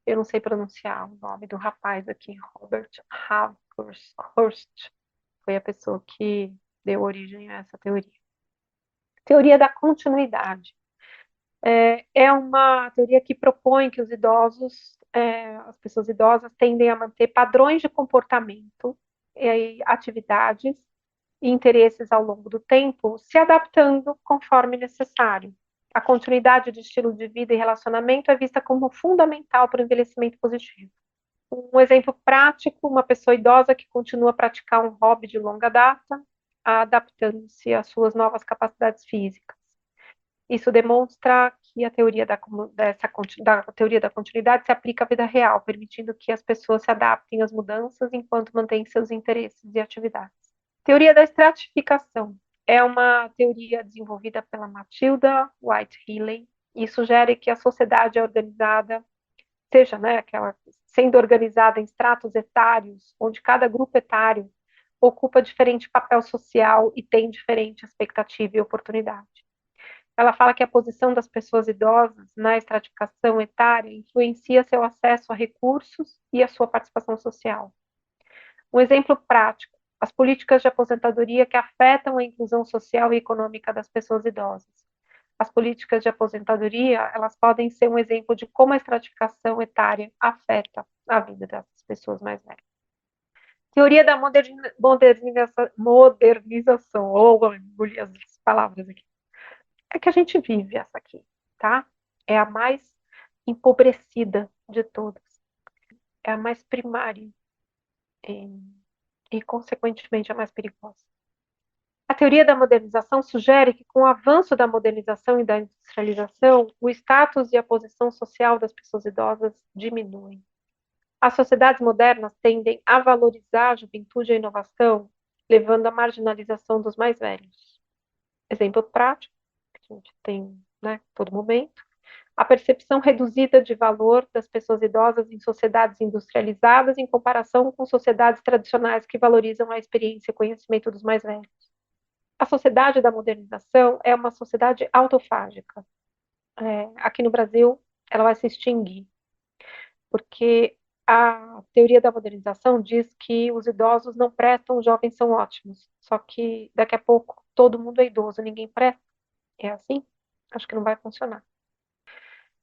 eu não sei pronunciar o nome do rapaz aqui, Robert Halforst, foi a pessoa que deu origem a essa teoria. Teoria da continuidade. É uma teoria que propõe que os idosos, as pessoas idosas, tendem a manter padrões de comportamento, atividades e interesses ao longo do tempo, se adaptando conforme necessário. A continuidade de estilo de vida e relacionamento é vista como fundamental para o envelhecimento positivo. Um exemplo prático, uma pessoa idosa que continua a praticar um hobby de longa data, adaptando-se às suas novas capacidades físicas. Isso demonstra que a teoria da teoria da continuidade se aplica à vida real, permitindo que as pessoas se adaptem às mudanças enquanto mantêm seus interesses e atividades. Teoria da estratificação é uma teoria desenvolvida pela Matilda White Healey e sugere que a sociedade é organizada, seja, né, sendo organizada em estratos etários, onde cada grupo etário ocupa diferente papel social e tem diferente expectativa e oportunidade. Ela fala que a posição das pessoas idosas na estratificação etária influencia seu acesso a recursos e a sua participação social. Um exemplo prático, as políticas de aposentadoria que afetam a inclusão social e econômica das pessoas idosas. As políticas de aposentadoria, elas podem ser um exemplo de como a estratificação etária afeta a vida dessas pessoas mais velhas. Teoria da modernização, ou engoli as palavras aqui. É que a gente vive essa aqui, tá? É a mais empobrecida de todas. É a mais primária e consequentemente, a mais perigosa. A teoria da modernização sugere que, com o avanço da modernização e da industrialização, o status e a posição social das pessoas idosas diminuem. As sociedades modernas tendem a valorizar a juventude e a inovação, levando à marginalização dos mais velhos. Exemplo prático, que a gente tem, né, todo momento, a percepção reduzida de valor das pessoas idosas em sociedades industrializadas em comparação com sociedades tradicionais que valorizam a experiência e conhecimento dos mais velhos. A sociedade da modernização é uma sociedade autofágica. Aqui no Brasil, ela vai se extinguir, porque a teoria da modernização diz que os idosos não prestam, os jovens são ótimos. Só que daqui a pouco todo mundo é idoso, ninguém presta. É assim? Acho que não vai funcionar.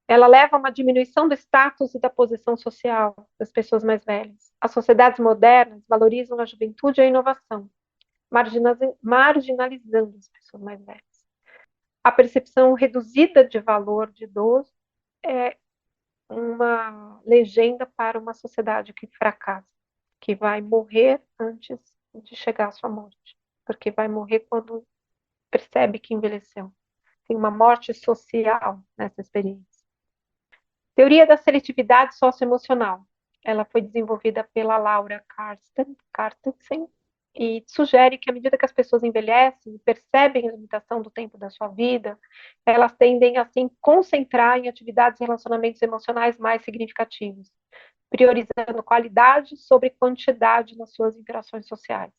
Ela leva a uma diminuição do status e da posição social das pessoas mais velhas. As sociedades modernas valorizam a juventude e a inovação, marginalizando as pessoas mais velhas. A percepção reduzida de valor de idoso é uma legenda para uma sociedade que fracassa, que vai morrer antes de chegar à sua morte, porque vai morrer quando percebe que envelheceu. Tem uma morte social nessa experiência. Teoria da seletividade socioemocional. Ela foi desenvolvida pela Laura Carstensen e sugere que, à medida que as pessoas envelhecem e percebem a limitação do tempo da sua vida, elas tendem a se concentrar em atividades e relacionamentos emocionais mais significativos, priorizando qualidade sobre quantidade nas suas interações sociais.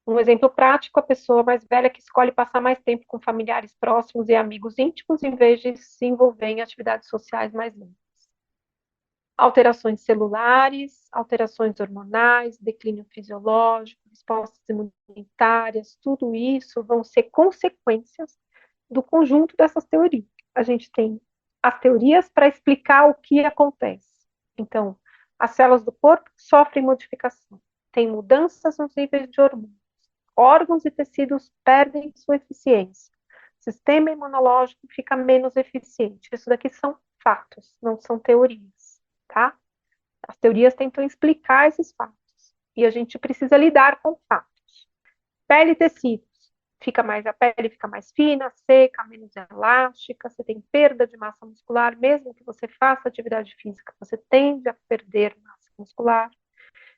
Um exemplo prático, a pessoa mais velha que escolhe passar mais tempo com familiares próximos e amigos íntimos, em vez de se envolver em atividades sociais mais lentas. Alterações celulares, alterações hormonais, declínio fisiológico, respostas imunitárias, tudo isso vão ser consequências do conjunto dessas teorias. A gente tem as teorias para explicar o que acontece. Então, as células do corpo sofrem modificação, tem mudanças nos níveis de hormônios, órgãos e tecidos perdem sua eficiência, o sistema imunológico fica menos eficiente. Isso daqui são fatos, não são teorias, tá? As teorias tentam explicar esses fatos e a gente precisa lidar com fatos. Pele e tecidos. A pele fica mais fina, seca, menos elástica, você tem perda de massa muscular, mesmo que você faça atividade física, você tende a perder massa muscular.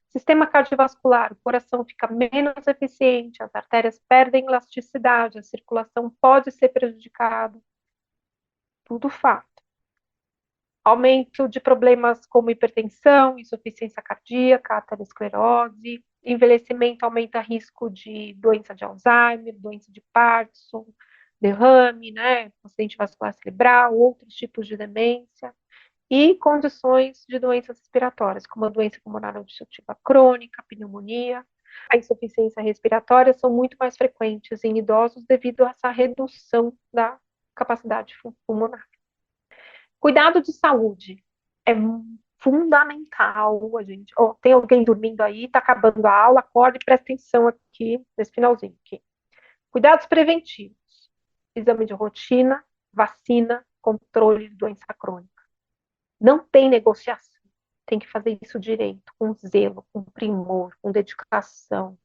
Sistema cardiovascular, o coração fica menos eficiente, as artérias perdem elasticidade, a circulação pode ser prejudicada. Tudo fato. Aumento de problemas como hipertensão, insuficiência cardíaca, aterosclerose, envelhecimento aumenta risco de doença de Alzheimer, doença de Parkinson, derrame, né, acidente vascular cerebral, outros tipos de demência. e condições de doenças respiratórias, como a doença pulmonar obstrutiva crônica, a pneumonia, a insuficiência respiratória são muito mais frequentes em idosos devido a essa redução da capacidade pulmonar. Cuidado de saúde é fundamental, a gente. Oh, tem alguém dormindo aí, está acabando a aula, acorde e presta atenção aqui nesse finalzinho aqui. Cuidados preventivos, exame de rotina, vacina, controle de doença crônica. Não tem negociação. Tem que fazer isso direito, com zelo, com primor, com dedicação,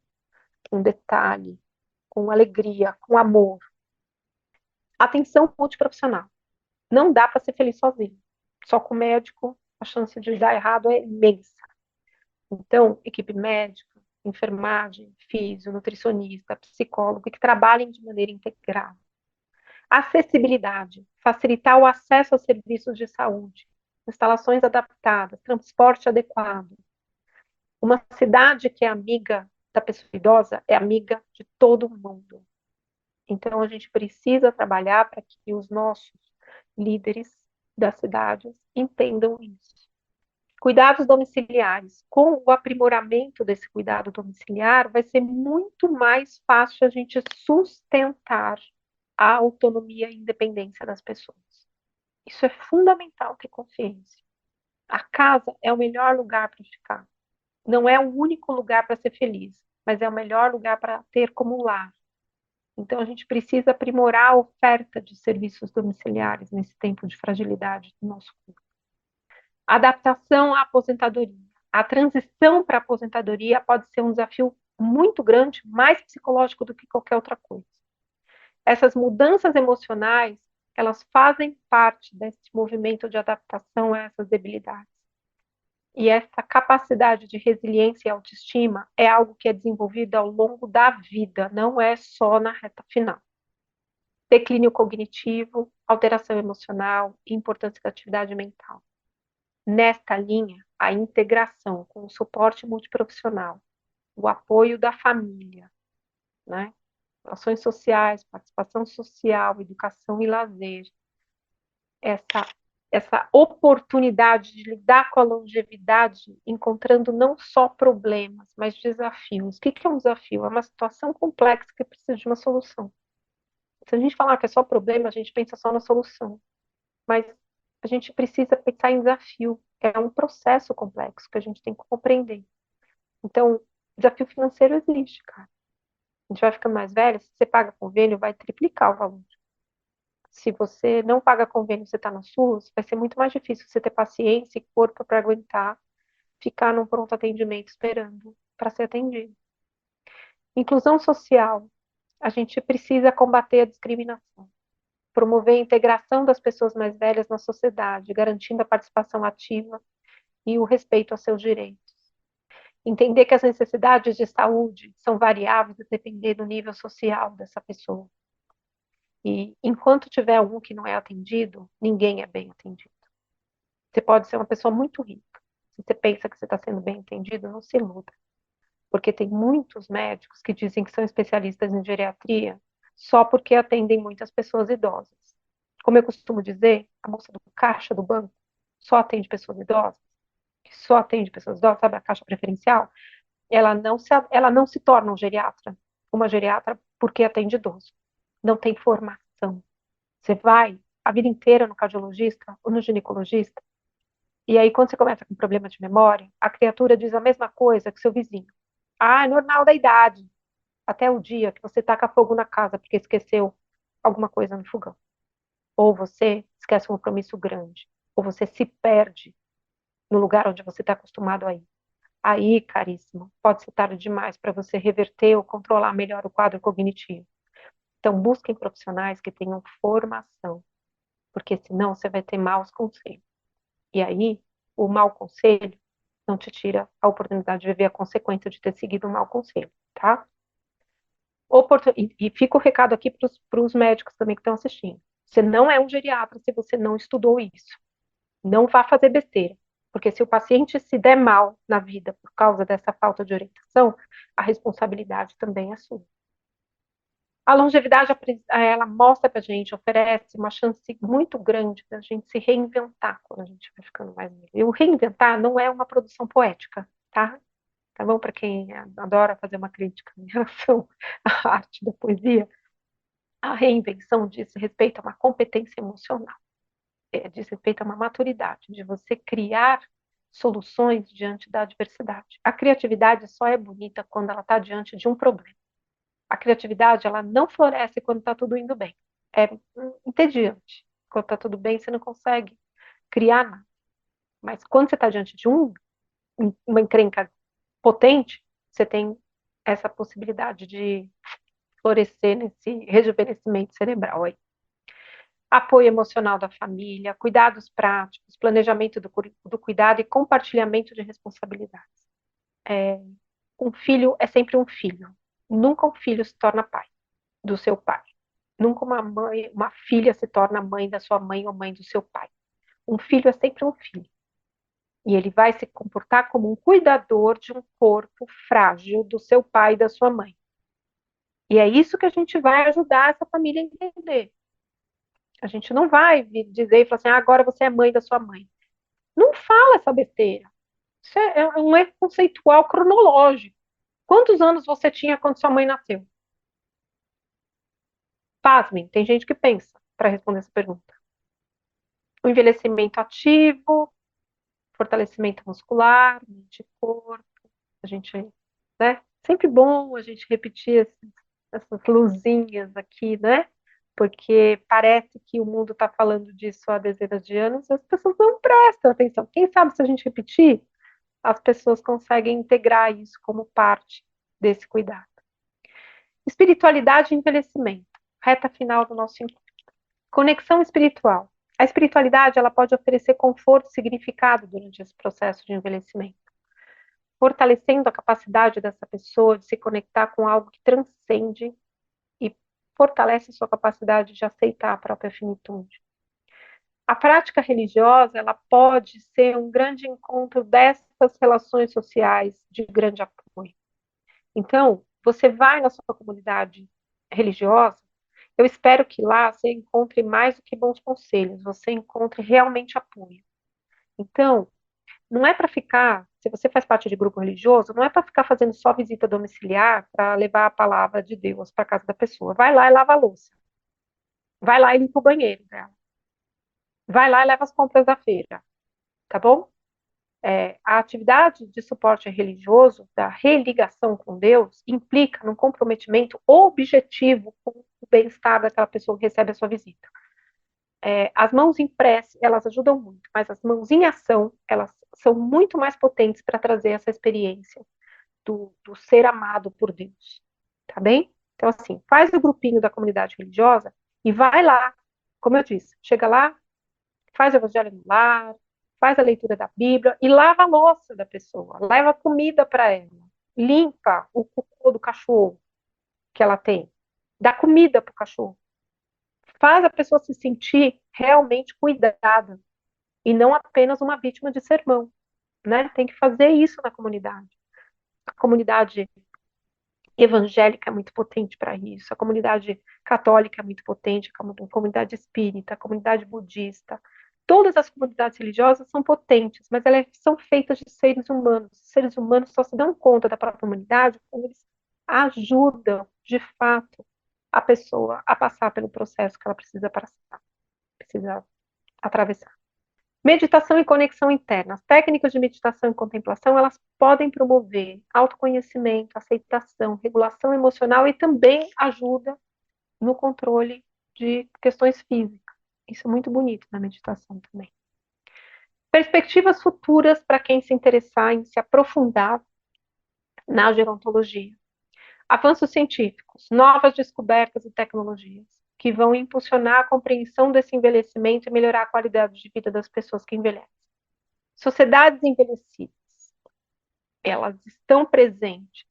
com detalhe, com alegria, com amor. Atenção multiprofissional. Não dá para ser feliz sozinho. Só com o médico, a chance de dar errado é imensa. Então, equipe médica, enfermagem, físio, nutricionista, psicólogo, que trabalhem de maneira integral. Acessibilidade, facilitar o acesso aos serviços de saúde, instalações adaptadas, transporte adequado. Uma cidade que é amiga da pessoa idosa é amiga de todo mundo. Então, a gente precisa trabalhar para que os nossos líderes das cidades entendam isso. Cuidados domiciliares. Com o aprimoramento desse cuidado domiciliar, vai ser muito mais fácil a gente sustentar a autonomia e independência das pessoas. Isso é fundamental ter consciência. A casa é o melhor lugar para ficar. Não é o único lugar para ser feliz, mas é o melhor lugar para ter como lar. Então, a gente precisa aprimorar a oferta de serviços domiciliares nesse tempo de fragilidade do nosso corpo. Adaptação à aposentadoria. A transição para a aposentadoria pode ser um desafio muito grande, mais psicológico do que qualquer outra coisa. Essas mudanças emocionais, elas fazem parte desse movimento de adaptação a essas debilidades. E essa capacidade de resiliência e autoestima é algo que é desenvolvido ao longo da vida, não é só na reta final. Declínio cognitivo, alteração emocional e importância da atividade mental. Nesta linha, a integração com o suporte multiprofissional, o apoio da família, né? Ações sociais, participação social, educação e lazer, essa oportunidade de lidar com a longevidade, encontrando não só problemas, mas desafios. O que é um desafio? É uma situação complexa que precisa de uma solução. Se a gente falar que é só problema, a gente pensa só na solução. Mas a gente precisa pensar em desafio. É um processo complexo que a gente tem que compreender. Então, desafio financeiro existe, cara. A gente vai ficando mais velho, se você paga convênio, vai triplicar o valor. Se você não paga convênio, você está no SUS, vai ser muito mais difícil você ter paciência e corpo para aguentar ficar num pronto atendimento esperando para ser atendido. Inclusão social. A gente precisa combater a discriminação, promover a integração das pessoas mais velhas na sociedade, garantindo a participação ativa e o respeito aos seus direitos. Entender que as necessidades de saúde são variáveis a depender do nível social dessa pessoa. E enquanto tiver algum que não é atendido, ninguém é bem atendido. Você pode ser uma pessoa muito rica. Se você pensa que você está sendo bem atendido, não se iluda. Porque tem muitos médicos que dizem que são especialistas em geriatria só porque atendem muitas pessoas idosas. Como eu costumo dizer, a moça do caixa do banco só atende pessoas idosas, que só atende pessoas idosas, sabe a caixa preferencial? Ela não se torna um geriatra, uma geriatra porque atende idoso. Não tem formação. Você vai a vida inteira no cardiologista ou no ginecologista, e aí quando você começa com problema de memória, a criatura diz a mesma coisa que seu vizinho. Ah, é normal da idade. Até o dia que você taca fogo na casa porque esqueceu alguma coisa no fogão. Ou você esquece um compromisso grande. Ou você se perde no lugar onde você está acostumado a ir. Aí, caríssimo, pode ser tarde demais para você reverter ou controlar melhor o quadro cognitivo. Então, busquem profissionais que tenham formação, porque senão você vai ter maus conselhos. E aí, o mau conselho não te tira a oportunidade de viver a consequência de ter seguido um mau conselho, tá? E fica o recado aqui para os médicos também que estão assistindo. Você não é um geriatra se você não estudou isso. Não vá fazer besteira. Porque se o paciente se der mal na vida por causa dessa falta de orientação, a responsabilidade também é sua. A longevidade, ela mostra para a gente, oferece uma chance muito grande da gente se reinventar quando a gente vai ficando mais velho. E o reinventar não é uma produção poética, tá? Tá bom? Para quem adora fazer uma crítica em relação à arte da poesia, a reinvenção diz respeito a uma competência emocional, diz respeito a uma maturidade, de você criar soluções diante da adversidade. A criatividade só é bonita quando ela está diante de um problema. A criatividade, ela não floresce quando está tudo indo bem. É entediante. Quando está tudo bem, você não consegue criar nada. Mas quando você está diante de uma encrenca potente, você tem essa possibilidade de florescer nesse rejuvenescimento cerebral aí. Apoio emocional da família, cuidados práticos, planejamento do cuidado e compartilhamento de responsabilidades. Um filho é sempre um filho. Nunca um filho se torna pai do seu pai. Nunca uma filha se torna mãe da sua mãe ou mãe do seu pai. Um filho é sempre um filho. E ele vai se comportar como um cuidador de um corpo frágil do seu pai e da sua mãe. E é isso que a gente vai ajudar essa família a entender. A gente não vai dizer e falar assim, agora você é mãe da sua mãe. Não fala essa besteira. Isso é um erro conceitual cronológico. Quantos anos você tinha quando sua mãe nasceu? Pasmem, tem gente que pensa para responder essa pergunta. O envelhecimento ativo, fortalecimento muscular, mente e corpo. A gente, né? Sempre bom a gente repetir essas luzinhas aqui, né? Porque parece que o mundo está falando disso há dezenas de anos e as pessoas não prestam atenção. Quem sabe se a gente repetir, as pessoas conseguem integrar isso como parte desse cuidado. Espiritualidade e envelhecimento. Reta final do nosso encontro. Conexão espiritual. A espiritualidade ela pode oferecer conforto e significado durante esse processo de envelhecimento, fortalecendo a capacidade dessa pessoa de se conectar com algo que transcende e fortalece sua capacidade de aceitar a própria finitude. A prática religiosa ela pode ser um grande encontro dessas relações sociais de grande apoio. Então, você vai na sua comunidade religiosa, eu espero que lá você encontre mais do que bons conselhos, você encontre realmente apoio. Então, não é para ficar, se você faz parte de grupo religioso, não é para ficar fazendo só visita domiciliar para levar a palavra de Deus para casa da pessoa. Vai lá e lava a louça. Vai lá e limpa o banheiro dela. Vai lá e leva as compras da feira. Tá bom? A atividade de suporte religioso, da religação com Deus, implica num comprometimento objetivo com o bem-estar daquela pessoa que recebe a sua visita. As mãos em prece, elas ajudam muito, mas as mãos em ação, elas são muito mais potentes para trazer essa experiência do ser amado por Deus, tá bem? Então, assim, faz o grupinho da comunidade religiosa e vai lá, como eu disse, chega lá, faz o evangelho no lar, faz a leitura da Bíblia e lava a louça da pessoa, leva comida para ela, limpa o cocô do cachorro que ela tem, dá comida para o cachorro, faz a pessoa se sentir realmente cuidada e não apenas uma vítima de sermão, né? Tem que fazer isso na comunidade. A comunidade evangélica é muito potente para isso, a comunidade católica é muito potente, a comunidade espírita, a comunidade budista. Todas as comunidades religiosas são potentes, mas elas são feitas de seres humanos. Os seres humanos só se dão conta da própria humanidade quando eles ajudam, de fato, a pessoa a passar pelo processo que ela precisa passar, precisa atravessar. Meditação e conexão interna. As técnicas de meditação e contemplação, elas podem promover autoconhecimento, aceitação, regulação emocional e também ajuda no controle de questões físicas. Isso é muito bonito na meditação também. Perspectivas futuras para quem se interessar em se aprofundar na gerontologia. Avanços científicos, novas descobertas e tecnologias que vão impulsionar a compreensão desse envelhecimento e melhorar a qualidade de vida das pessoas que envelhecem. Sociedades envelhecidas, elas estão presentes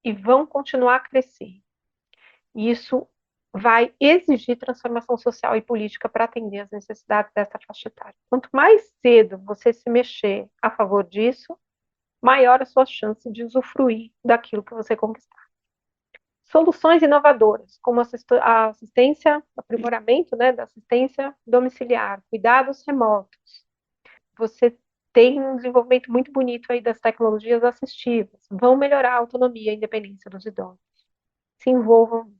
e vão continuar a crescer. E isso vai exigir transformação social e política para atender às necessidades dessa faixa etária. Quanto mais cedo você se mexer a favor disso, maior a sua chance de usufruir daquilo que você conquistar. soluções inovadoras, como a assistência, aprimoramento, né, da assistência domiciliar, cuidados remotos. Você tem um desenvolvimento muito bonito aí das tecnologias assistivas, vão melhorar a autonomia e a independência dos idosos. Se envolvam.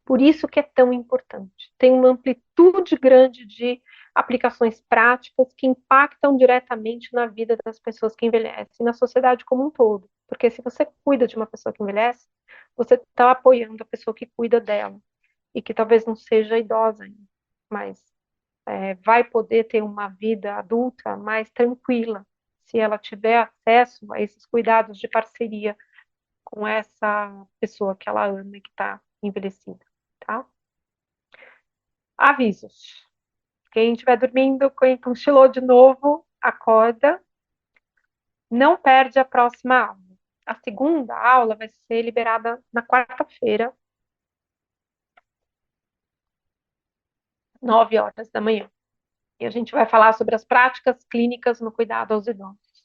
Por isso que é tão importante. Tem uma amplitude grande de aplicações práticas que impactam diretamente na vida das pessoas que envelhecem, e na sociedade como um todo. Porque se você cuida de uma pessoa que envelhece, você está apoiando a pessoa que cuida dela e que talvez não seja idosa ainda, mas vai poder ter uma vida adulta mais tranquila se ela tiver acesso a esses cuidados de parceria com essa pessoa que ela ama e que está envelhecida, tá? Avisos. Quem estiver dormindo, quem cochilou de novo, acorda. Não perde a próxima aula. A segunda aula vai ser liberada na quarta-feira, 9 horas da manhã. E a gente vai falar sobre as práticas clínicas no cuidado aos idosos.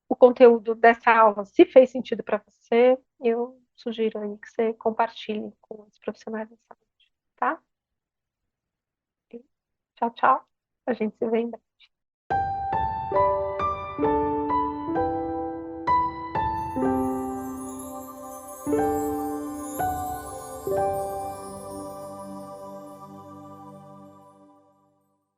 O conteúdo dessa aula, se fez sentido para você, eu sugiro aí que você compartilhe com os profissionais da saúde, tá? Tchau, tchau. A gente se vê em breve.